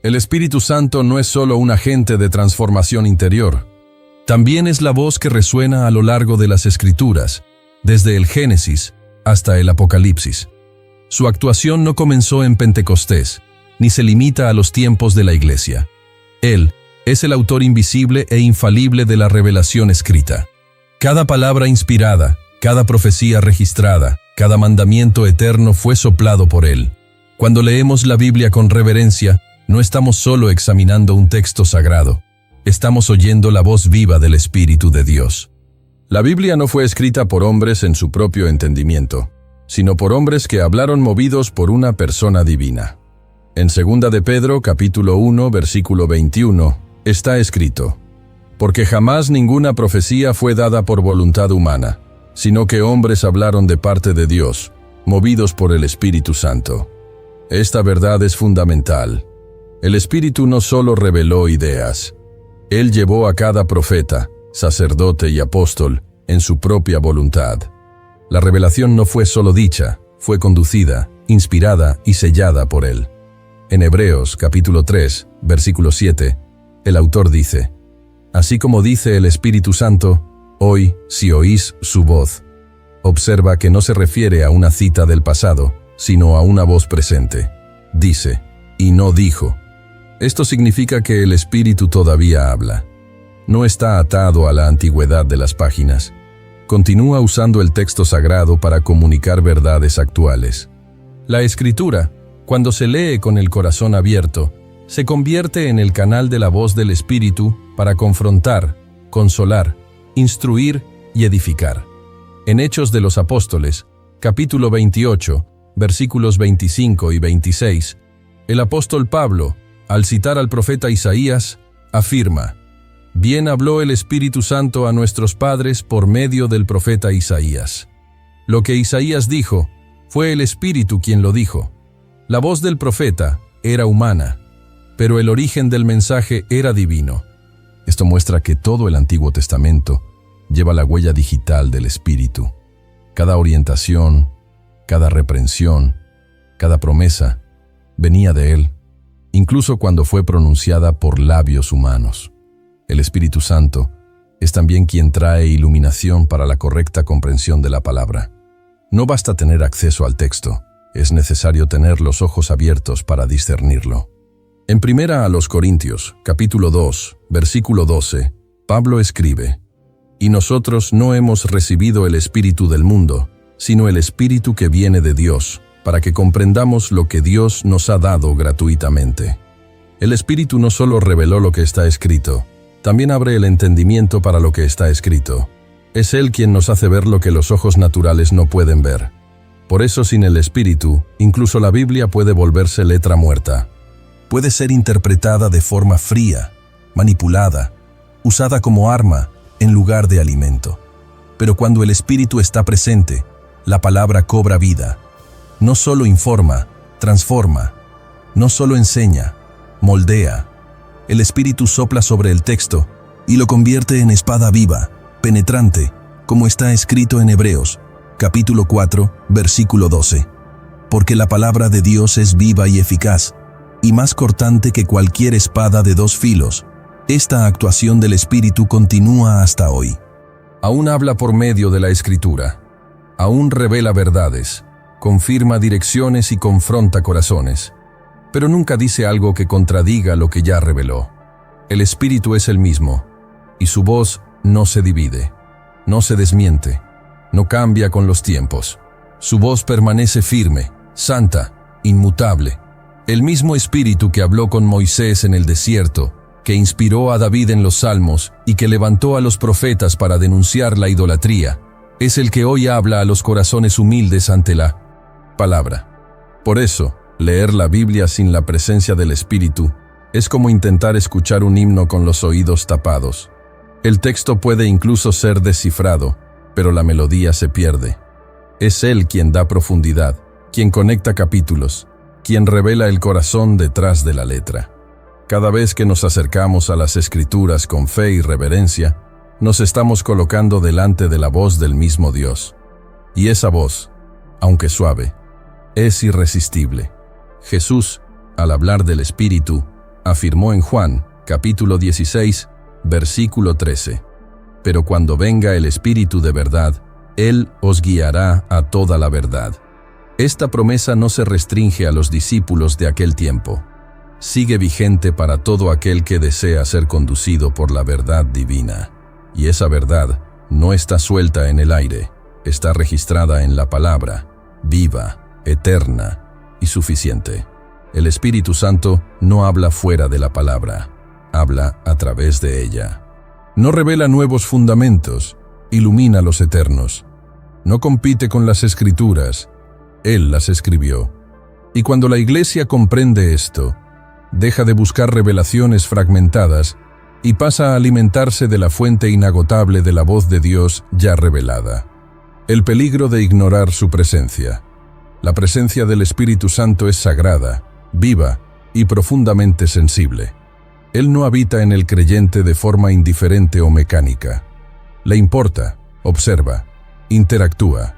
El Espíritu Santo no es solo un agente de transformación interior, también es la voz que resuena a lo largo de las Escrituras, desde el Génesis hasta el Apocalipsis. Su actuación no comenzó en Pentecostés, ni se limita a los tiempos de la Iglesia. Él es el autor invisible e infalible de la revelación escrita. Cada palabra inspirada, cada profecía registrada, cada mandamiento eterno fue soplado por Él. Cuando leemos la Biblia con reverencia, no estamos solo examinando un texto sagrado, estamos oyendo la voz viva del Espíritu de Dios. La Biblia no fue escrita por hombres en su propio entendimiento, sino por hombres que hablaron movidos por una persona divina. En 2 de Pedro, capítulo 1, versículo 21, está escrito: «Porque jamás ninguna profecía fue dada por voluntad humana, sino que hombres hablaron de parte de Dios, movidos por el Espíritu Santo». Esta verdad es fundamental. El Espíritu no solo reveló ideas, Él llevó a cada profeta, sacerdote y apóstol en su propia voluntad. La revelación no fue solo dicha, fue conducida, inspirada y sellada por Él. En Hebreos, capítulo 3, versículo 7, el autor dice: «Así como dice el Espíritu Santo, hoy, si oís su voz». Observa que no se refiere a una cita del pasado, sino a una voz presente. Dice, y no dijo, Esto significa que el Espíritu todavía habla. No está atado a la antigüedad de las páginas. Continúa usando el texto sagrado para comunicar verdades actuales. La Escritura, cuando se lee con el corazón abierto, se convierte en el canal de la voz del Espíritu para confrontar, consolar, instruir y edificar. En Hechos de los Apóstoles, capítulo 28, versículos 25 y 26, el apóstol Pablo, al citar al profeta Isaías, afirma: «Bien habló el Espíritu Santo a nuestros padres por medio del profeta Isaías». Lo que Isaías dijo, fue el Espíritu quien lo dijo. La voz del profeta era humana, pero el origen del mensaje era divino. Esto muestra que todo el Antiguo Testamento lleva la huella digital del Espíritu. Cada orientación, cada reprensión, cada promesa, venía de Él, incluso cuando fue pronunciada por labios humanos. El Espíritu Santo es también quien trae iluminación para la correcta comprensión de la palabra. No basta tener acceso al texto, es necesario tener los ojos abiertos para discernirlo. En 1 Corintios, capítulo 2, versículo 12, Pablo escribe: «Y nosotros no hemos recibido el espíritu del mundo, sino el Espíritu que viene de Dios, para que comprendamos lo que Dios nos ha dado gratuitamente». El Espíritu no solo reveló lo que está escrito, también abre el entendimiento para lo que está escrito. Es Él quien nos hace ver lo que los ojos naturales no pueden ver. Por eso, sin el Espíritu, incluso la Biblia puede volverse letra muerta. Puede ser interpretada de forma fría, manipulada, usada como arma en lugar de alimento. Pero cuando el Espíritu está presente, la palabra cobra vida. No solo informa, transforma. No solo enseña, moldea. El Espíritu sopla sobre el texto y lo convierte en espada viva, penetrante, como está escrito en Hebreos, capítulo 4, versículo 12. Porque la palabra de Dios es viva y eficaz, y más cortante que cualquier espada de dos filos. Esta actuación del Espíritu continúa hasta hoy. Aún habla por medio de la Escritura. Aún revela verdades, confirma direcciones y confronta corazones. Pero nunca dice algo que contradiga lo que ya reveló. El Espíritu es el mismo, y su voz no se divide, no se desmiente, no cambia con los tiempos. Su voz permanece firme, santa, inmutable. El mismo Espíritu que habló con Moisés en el desierto, que inspiró a David en los Salmos y que levantó a los profetas para denunciar la idolatría, es el que hoy habla a los corazones humildes ante la palabra. Por eso, leer la Biblia sin la presencia del Espíritu es como intentar escuchar un himno con los oídos tapados. El texto puede incluso ser descifrado, pero la melodía se pierde. Es Él quien da profundidad, quien conecta capítulos, quien revela el corazón detrás de la letra. Cada vez que nos acercamos a las Escrituras con fe y reverencia, nos estamos colocando delante de la voz del mismo Dios. Y esa voz, aunque suave, es irresistible. Jesús, al hablar del Espíritu, afirmó en Juan, capítulo 16, versículo 13: «Pero cuando venga el Espíritu de verdad, Él os guiará a toda la verdad». Esta promesa no se restringe a los discípulos de aquel tiempo. Sigue vigente para todo aquel que desea ser conducido por la verdad divina. Y esa verdad no está suelta en el aire, está registrada en la palabra, viva, eterna y suficiente. El Espíritu Santo no habla fuera de la palabra, habla a través de ella. No revela nuevos fundamentos, ilumina los eternos. No compite con las Escrituras, Él las escribió. Y cuando la Iglesia comprende esto, deja de buscar revelaciones fragmentadas y pasa a alimentarse de la fuente inagotable de la voz de Dios ya revelada. El peligro de ignorar su presencia. La presencia del Espíritu Santo es sagrada, viva y profundamente sensible. Él no habita en el creyente de forma indiferente o mecánica. Le importa, observa, interactúa.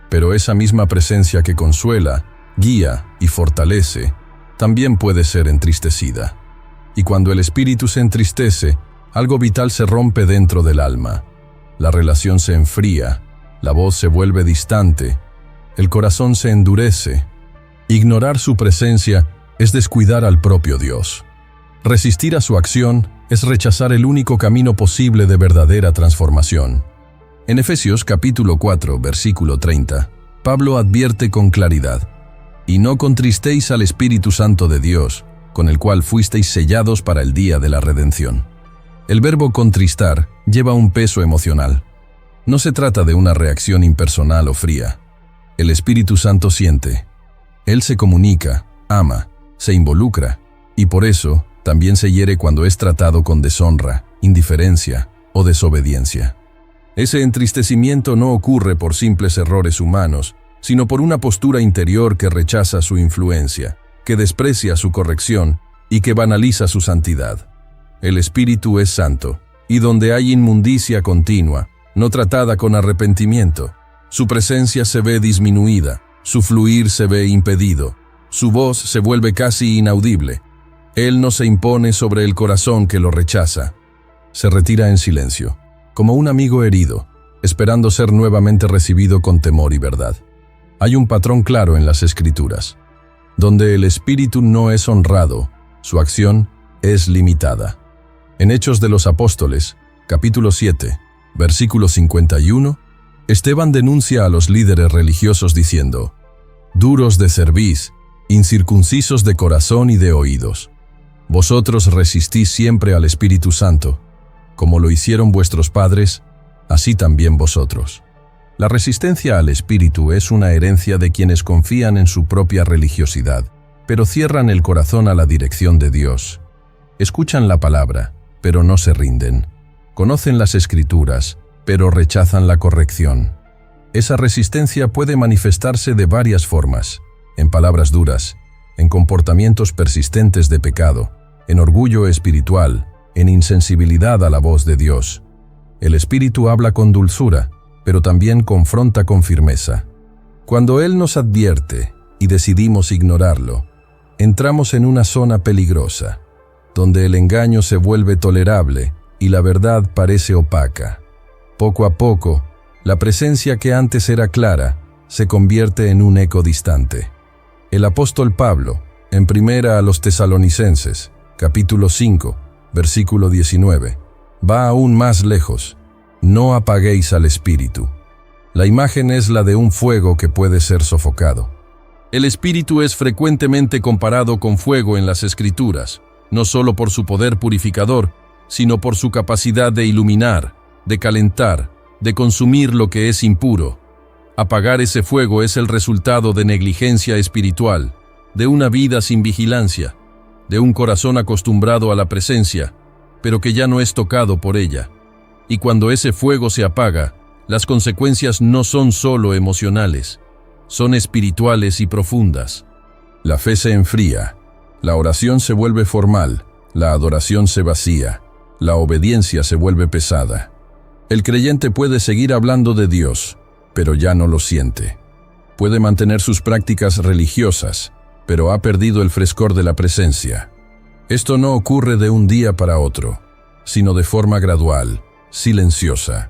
Pero esa misma presencia que consuela, guía y fortalece, también puede ser entristecida. Y cuando el espíritu se entristece, algo vital se rompe dentro del alma. La relación se enfría, la voz se vuelve distante, el corazón se endurece. Ignorar su presencia es descuidar al propio Dios. Resistir a su acción es rechazar el único camino posible de verdadera transformación. En Efesios capítulo 4, versículo 30, Pablo advierte con claridad: «Y no contristéis al Espíritu Santo de Dios, con el cual fuisteis sellados para el día de la redención». El verbo contristar lleva un peso emocional. No se trata de una reacción impersonal o fría. El Espíritu Santo siente. Él se comunica, ama, se involucra, y por eso también se hiere cuando es tratado con deshonra, indiferencia o desobediencia. Ese entristecimiento no ocurre por simples errores humanos, sino por una postura interior que rechaza su influencia, que desprecia su corrección y que banaliza su santidad. El Espíritu es santo, y donde hay inmundicia continua, no tratada con arrepentimiento, su presencia se ve disminuida, su fluir se ve impedido, su voz se vuelve casi inaudible. Él no se impone sobre el corazón que lo rechaza. Se retira en silencio, como un amigo herido, esperando ser nuevamente recibido con temor y verdad. Hay un patrón claro en las Escrituras. Donde el Espíritu no es honrado, su acción es limitada. En Hechos de los Apóstoles, capítulo 7, versículo 51, Esteban denuncia a los líderes religiosos diciendo: «Duros de cerviz, incircuncisos de corazón y de oídos. Vosotros resistís siempre al Espíritu Santo, como lo hicieron vuestros padres, así también vosotros». La resistencia al Espíritu es una herencia de quienes confían en su propia religiosidad, pero cierran el corazón a la dirección de Dios. Escuchan la palabra, pero no se rinden. Conocen las Escrituras, pero rechazan la corrección. Esa resistencia puede manifestarse de varias formas: en palabras duras, en comportamientos persistentes de pecado, en orgullo espiritual, en insensibilidad a la voz de Dios. El Espíritu habla con dulzura, pero también confronta con firmeza. Cuando Él nos advierte y decidimos ignorarlo, entramos en una zona peligrosa, donde el engaño se vuelve tolerable y la verdad parece opaca. Poco a poco, la presencia que antes era clara se convierte en un eco distante. El apóstol Pablo, en Primera a los Tesalonicenses, capítulo 5, versículo 19, va aún más lejos: «No apaguéis al Espíritu». La imagen es la de un fuego que puede ser sofocado. El Espíritu es frecuentemente comparado con fuego en las Escrituras, no solo por su poder purificador, sino por su capacidad de iluminar, de calentar, de consumir lo que es impuro. Apagar ese fuego es el resultado de negligencia espiritual, de una vida sin vigilancia, de un corazón acostumbrado a la presencia, pero que ya no es tocado por ella. Y cuando ese fuego se apaga, las consecuencias no son solo emocionales, son espirituales y profundas. La fe se enfría, la oración se vuelve formal, la adoración se vacía, la obediencia se vuelve pesada. El creyente puede seguir hablando de Dios, pero ya no lo siente. Puede mantener sus prácticas religiosas, pero ha perdido el frescor de la presencia. Esto no ocurre de un día para otro, sino de forma gradual, silenciosa,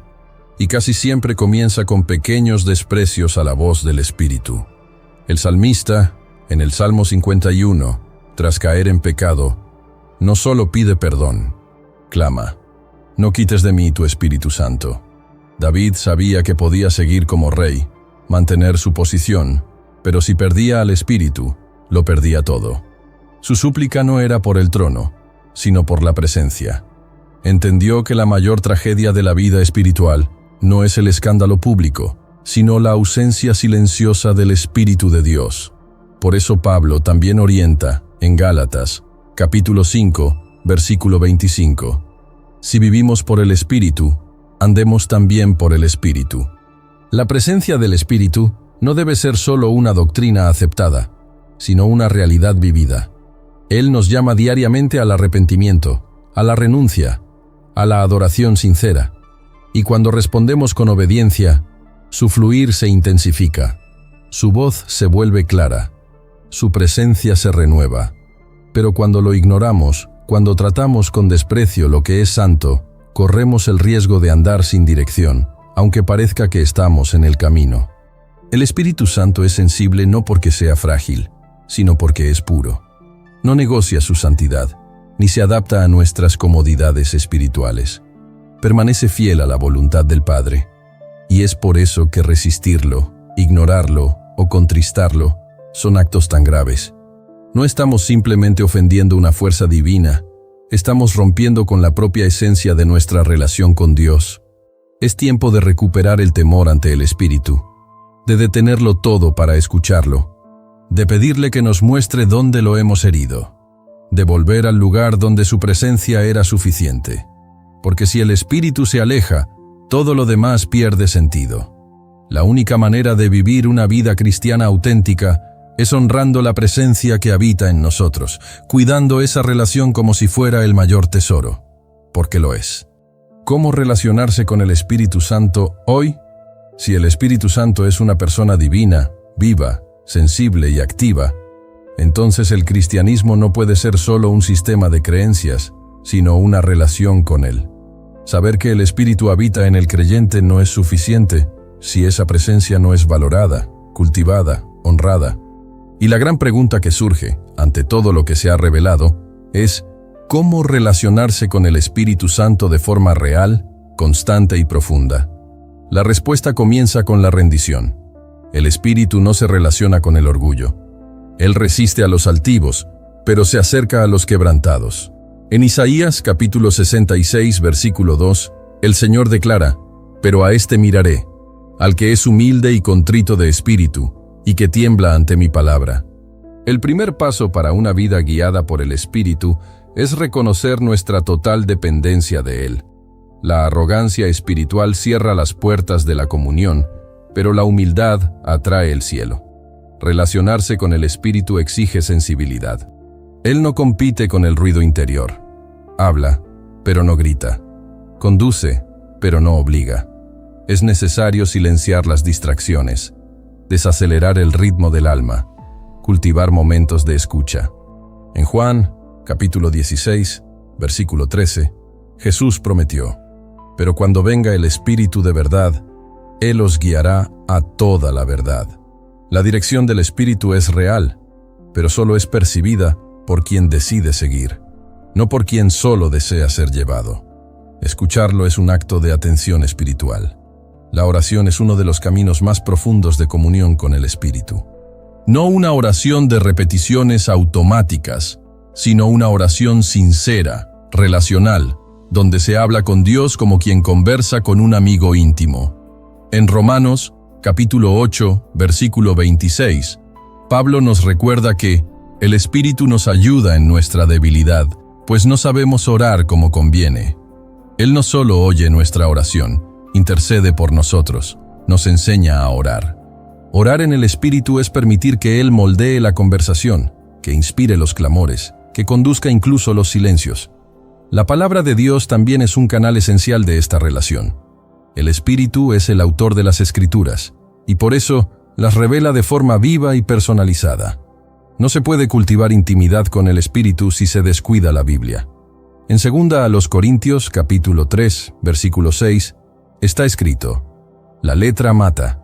y casi siempre comienza con pequeños desprecios a la voz del Espíritu. El salmista, en el Salmo 51, tras caer en pecado, no solo pide perdón, clama: «No quites de mí tu Espíritu Santo». David sabía que podía seguir como rey, mantener su posición, pero si perdía al Espíritu, lo perdía todo. Su súplica no era por el trono, sino por la presencia. Entendió que la mayor tragedia de la vida espiritual no es el escándalo público, sino la ausencia silenciosa del Espíritu de Dios. Por eso Pablo también orienta, en Gálatas, capítulo 5, versículo 25: «Si vivimos por el Espíritu, andemos también por el Espíritu». La presencia del Espíritu no debe ser solo una doctrina aceptada, sino una realidad vivida. Él nos llama diariamente al arrepentimiento, a la renuncia, a la adoración sincera. Y cuando respondemos con obediencia, su fluir se intensifica, su voz se vuelve clara, su presencia se renueva. Pero cuando lo ignoramos, cuando tratamos con desprecio lo que es santo, corremos el riesgo de andar sin dirección, aunque parezca que estamos en el camino. El Espíritu Santo es sensible no porque sea frágil, sino porque es puro. No negocia su santidad, ni se adapta a nuestras comodidades espirituales. Permanece fiel a la voluntad del Padre, y es por eso que resistirlo, ignorarlo o contristarlo son actos tan graves. No estamos simplemente ofendiendo una fuerza divina, estamos rompiendo con la propia esencia de nuestra relación con Dios. Es tiempo de recuperar el temor ante el Espíritu, de detenerlo todo para escucharlo, de pedirle que nos muestre dónde lo hemos herido, de volver al lugar donde su presencia era suficiente. Porque si el Espíritu se aleja, todo lo demás pierde sentido. La única manera de vivir una vida cristiana auténtica es honrando la presencia que habita en nosotros, cuidando esa relación como si fuera el mayor tesoro, porque lo es. ¿Cómo relacionarse con el Espíritu Santo hoy? Si el Espíritu Santo es una persona divina, viva, sensible y activa, entonces el cristianismo no puede ser solo un sistema de creencias, sino una relación con Él. Saber que el Espíritu habita en el creyente no es suficiente si esa presencia no es valorada, cultivada, honrada. Y la gran pregunta que surge, ante todo lo que se ha revelado, es ¿cómo relacionarse con el Espíritu Santo de forma real, constante y profunda? La respuesta comienza con la rendición. El Espíritu no se relaciona con el orgullo. Él resiste a los altivos, pero se acerca a los quebrantados. En Isaías capítulo 66, versículo 2, el Señor declara: «Pero a este miraré, al que es humilde y contrito de espíritu, y que tiembla ante mi palabra». El primer paso para una vida guiada por el Espíritu es reconocer nuestra total dependencia de Él. La arrogancia espiritual cierra las puertas de la comunión, pero la humildad atrae el cielo. Relacionarse con el Espíritu exige sensibilidad. Él no compite con el ruido interior. Habla, pero no grita. Conduce, pero no obliga. Es necesario silenciar las distracciones, desacelerar el ritmo del alma, cultivar momentos de escucha. En Juan, capítulo 16, versículo 13, Jesús prometió: «Pero cuando venga el Espíritu de verdad, Él os guiará a toda la verdad». La dirección del Espíritu es real, pero solo es percibida por quien decide seguir, no por quien solo desea ser llevado. Escucharlo es un acto de atención espiritual. La oración es uno de los caminos más profundos de comunión con el Espíritu. No una oración de repeticiones automáticas, sino una oración sincera, relacional, donde se habla con Dios como quien conversa con un amigo íntimo. En Romanos, capítulo 8, versículo 26, Pablo nos recuerda que el Espíritu nos ayuda en nuestra debilidad, pues no sabemos orar como conviene. Él no solo oye nuestra oración, intercede por nosotros, nos enseña a orar. Orar en el Espíritu es permitir que Él moldee la conversación, que inspire los clamores, que conduzca incluso los silencios. La palabra de Dios también es un canal esencial de esta relación. El Espíritu es el autor de las Escrituras, y por eso las revela de forma viva y personalizada. No se puede cultivar intimidad con el Espíritu si se descuida la Biblia. En 2 Corintios, capítulo 3, versículo 6, está escrito: «La letra mata,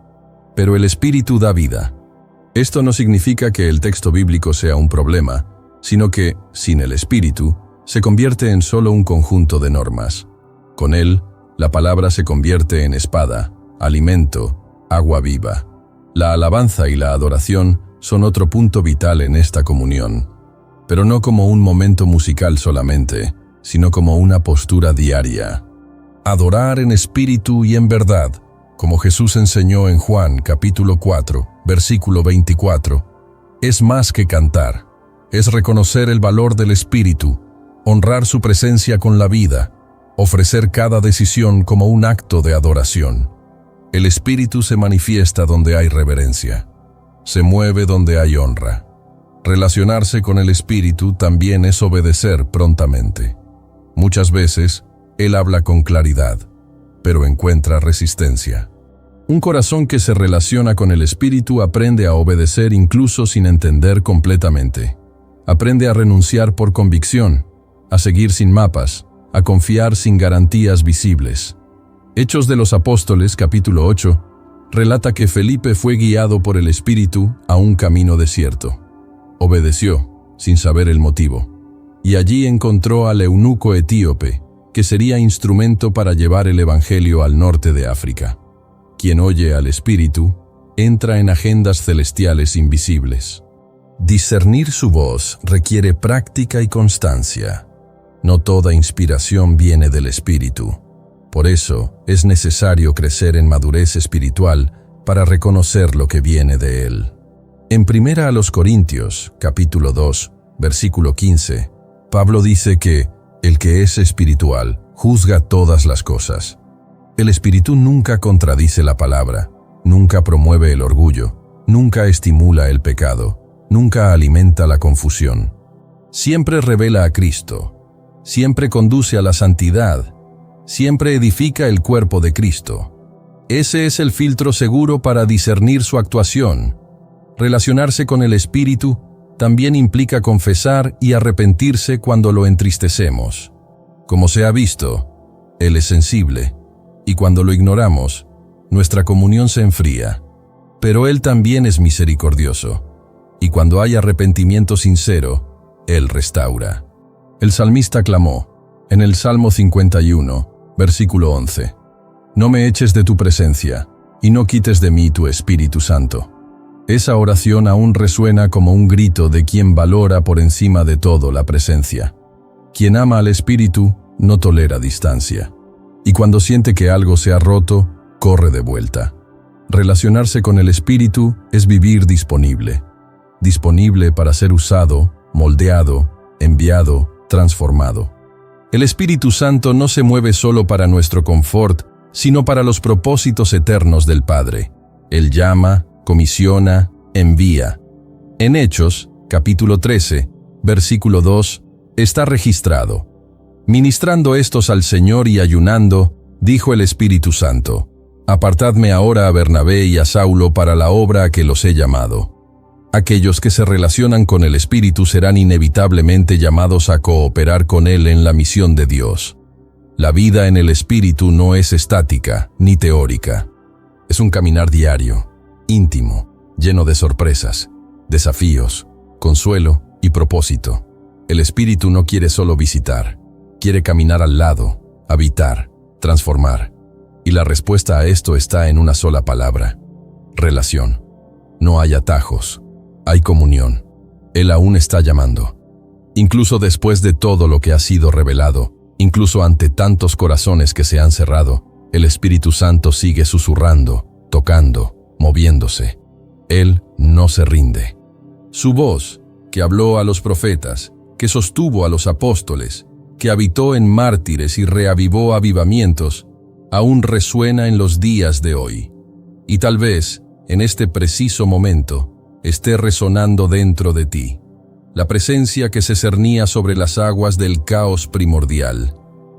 pero el Espíritu da vida». Esto no significa que el texto bíblico sea un problema, sino que, sin el Espíritu, se convierte en solo un conjunto de normas. Con él, la palabra se convierte en espada, alimento, agua viva. La alabanza y la adoración son otro punto vital en esta comunión, pero no como un momento musical solamente, sino como una postura diaria. Adorar en espíritu y en verdad, como Jesús enseñó en Juan capítulo 4, versículo 24, es más que cantar, es reconocer el valor del Espíritu, honrar su presencia con la vida, ofrecer cada decisión como un acto de adoración. El Espíritu se manifiesta donde hay reverencia, se mueve donde hay honra. Relacionarse con el Espíritu también es obedecer prontamente. Muchas veces, Él habla con claridad, pero encuentra resistencia. Un corazón que se relaciona con el Espíritu aprende a obedecer incluso sin entender completamente. Aprende a renunciar por convicción, a seguir sin mapas, a confiar sin garantías visibles. Hechos de los Apóstoles, capítulo 8, relata que Felipe fue guiado por el Espíritu a un camino desierto. Obedeció, sin saber el motivo, y allí encontró al eunuco etíope, que sería instrumento para llevar el Evangelio al norte de África. Quien oye al Espíritu, entra en agendas celestiales invisibles. Discernir su voz requiere práctica y constancia. No toda inspiración viene del Espíritu. Por eso, es necesario crecer en madurez espiritual para reconocer lo que viene de Él. En 1 Corintios, capítulo 2, versículo 15, Pablo dice que el que es espiritual juzga todas las cosas. El Espíritu nunca contradice la palabra, nunca promueve el orgullo, nunca estimula el pecado, nunca alimenta la confusión. Siempre revela a Cristo, siempre conduce a la santidad, siempre edifica el cuerpo de Cristo. Ese es el filtro seguro para discernir su actuación. Relacionarse con el Espíritu también implica confesar y arrepentirse cuando lo entristecemos. Como se ha visto, Él es sensible, y cuando lo ignoramos, nuestra comunión se enfría. Pero Él también es misericordioso, y cuando hay arrepentimiento sincero, Él restaura. El salmista clamó, en el Salmo 51, versículo 11, «No me eches de tu presencia, y no quites de mí tu Espíritu Santo». Esa oración aún resuena como un grito de quien valora por encima de todo la presencia. Quien ama al Espíritu no tolera distancia, y cuando siente que algo se ha roto, corre de vuelta. Relacionarse con el Espíritu es vivir disponible para ser usado, moldeado, enviado, transformado. El Espíritu Santo no se mueve solo para nuestro confort, sino para los propósitos eternos del Padre. Él llama, comisiona, envía. En Hechos, capítulo 13, versículo 2, está registrado: «Ministrando estos al Señor y ayunando, dijo el Espíritu Santo, apartadme ahora a Bernabé y a Saulo para la obra a que los he llamado». Aquellos que se relacionan con el Espíritu serán inevitablemente llamados a cooperar con Él en la misión de Dios. La vida en el Espíritu no es estática ni teórica. Es un caminar diario, íntimo, lleno de sorpresas, desafíos, consuelo y propósito. El Espíritu no quiere solo visitar, quiere caminar al lado, habitar, transformar. Y la respuesta a esto está en una sola palabra: relación. No hay atajos, hay comunión. Él aún está llamando. Incluso después de todo lo que ha sido revelado, incluso ante tantos corazones que se han cerrado, el Espíritu Santo sigue susurrando, tocando, moviéndose. Él no se rinde. Su voz, que habló a los profetas, que sostuvo a los apóstoles, que habitó en mártires y reavivó avivamientos, aún resuena en los días de hoy. Y tal vez, en este preciso momento, esté resonando dentro de ti. La presencia que se cernía sobre las aguas del caos primordial,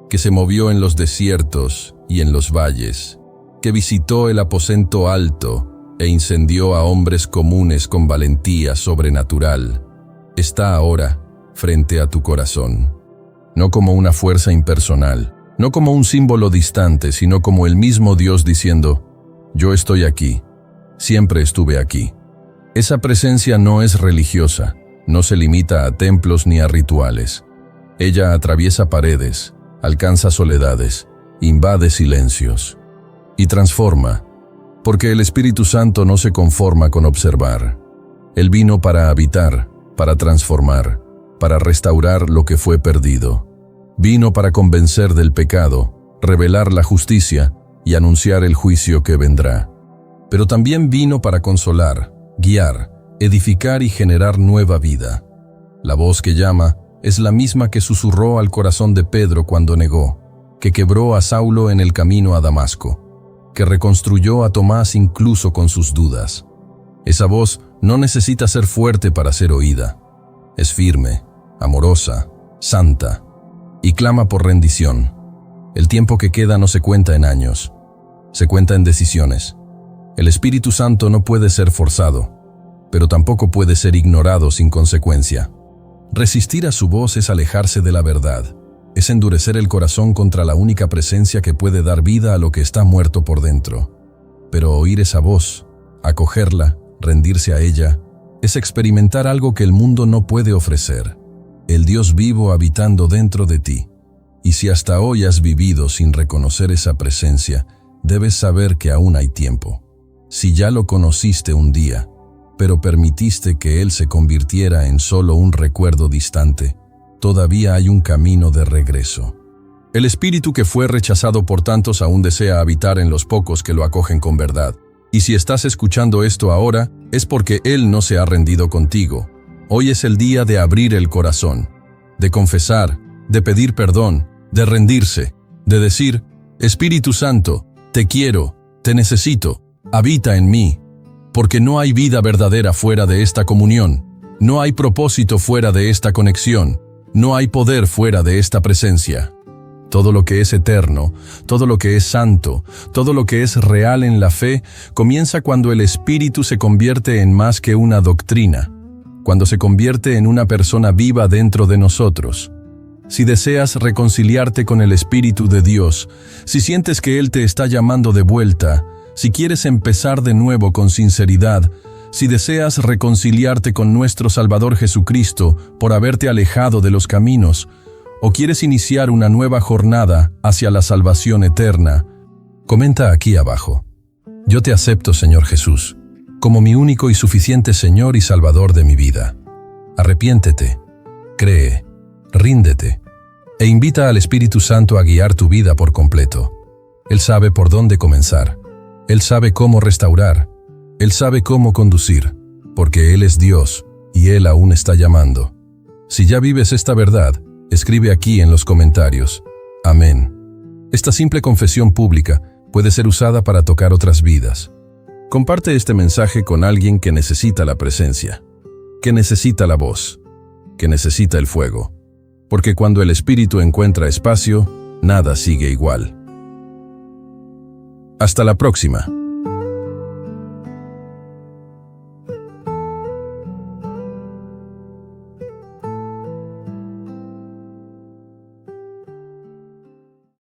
que se movió en los desiertos y en los valles, que visitó el aposento alto e incendió a hombres comunes con valentía sobrenatural, está ahora frente a tu corazón. No como una fuerza impersonal, no como un símbolo distante, sino como el mismo Dios diciendo: «Yo estoy aquí, siempre estuve aquí». Esa presencia no es religiosa, no se limita a templos ni a rituales. Ella atraviesa paredes, alcanza soledades, invade silencios y transforma, porque el Espíritu Santo no se conforma con observar. Él vino para habitar, para transformar, para restaurar lo que fue perdido. Vino para convencer del pecado, revelar la justicia y anunciar el juicio que vendrá. Pero también vino para consolar, guiar, edificar y generar nueva vida. La voz que llama es la misma que susurró al corazón de Pedro cuando negó, que quebró a Saulo en el camino a Damasco, que reconstruyó a Tomás incluso con sus dudas. Esa voz no necesita ser fuerte para ser oída. Es firme, amorosa, santa, y clama por rendición. El tiempo que queda no se cuenta en años, se cuenta en decisiones. El Espíritu Santo no puede ser forzado, pero tampoco puede ser ignorado sin consecuencia. Resistir a su voz es alejarse de la verdad, es endurecer el corazón contra la única presencia que puede dar vida a lo que está muerto por dentro. Pero oír esa voz, acogerla, rendirse a ella, es experimentar algo que el mundo no puede ofrecer: el Dios vivo habitando dentro de ti. Y si hasta hoy has vivido sin reconocer esa presencia, debes saber que aún hay tiempo. Si ya lo conociste un día, pero permitiste que Él se convirtiera en solo un recuerdo distante, todavía hay un camino de regreso. El espíritu que fue rechazado por tantos aún desea habitar en los pocos que lo acogen con verdad. Y si estás escuchando esto ahora, es porque Él no se ha rendido contigo. Hoy es el día de abrir el corazón, de confesar, de pedir perdón, de rendirse, de decir: Espíritu Santo, te quiero, te necesito, habita en mí. Porque no hay vida verdadera fuera de esta comunión, no hay propósito fuera de esta conexión, no hay poder fuera de esta presencia. Todo lo que es eterno, todo lo que es santo, todo lo que es real en la fe, comienza cuando el Espíritu se convierte en más que una doctrina, cuando se convierte en una persona viva dentro de nosotros. Si deseas reconciliarte con el Espíritu de Dios, si sientes que Él te está llamando de vuelta, si quieres empezar de nuevo con sinceridad, si deseas reconciliarte con nuestro Salvador Jesucristo por haberte alejado de los caminos, o quieres iniciar una nueva jornada hacia la salvación eterna, comenta aquí abajo: Yo te acepto, Señor Jesús, como mi único y suficiente Señor y Salvador de mi vida. Arrepiéntete, cree, ríndete, e invita al Espíritu Santo a guiar tu vida por completo. Él sabe por dónde comenzar, Él sabe cómo restaurar, Él sabe cómo conducir, porque Él es Dios y Él aún está llamando. Si ya vives esta verdad, escribe aquí en los comentarios: Amén. Esta simple confesión pública puede ser usada para tocar otras vidas. Comparte este mensaje con alguien que necesita la presencia, que necesita la voz, que necesita el fuego. Porque cuando el Espíritu encuentra espacio, nada sigue igual. Hasta la próxima.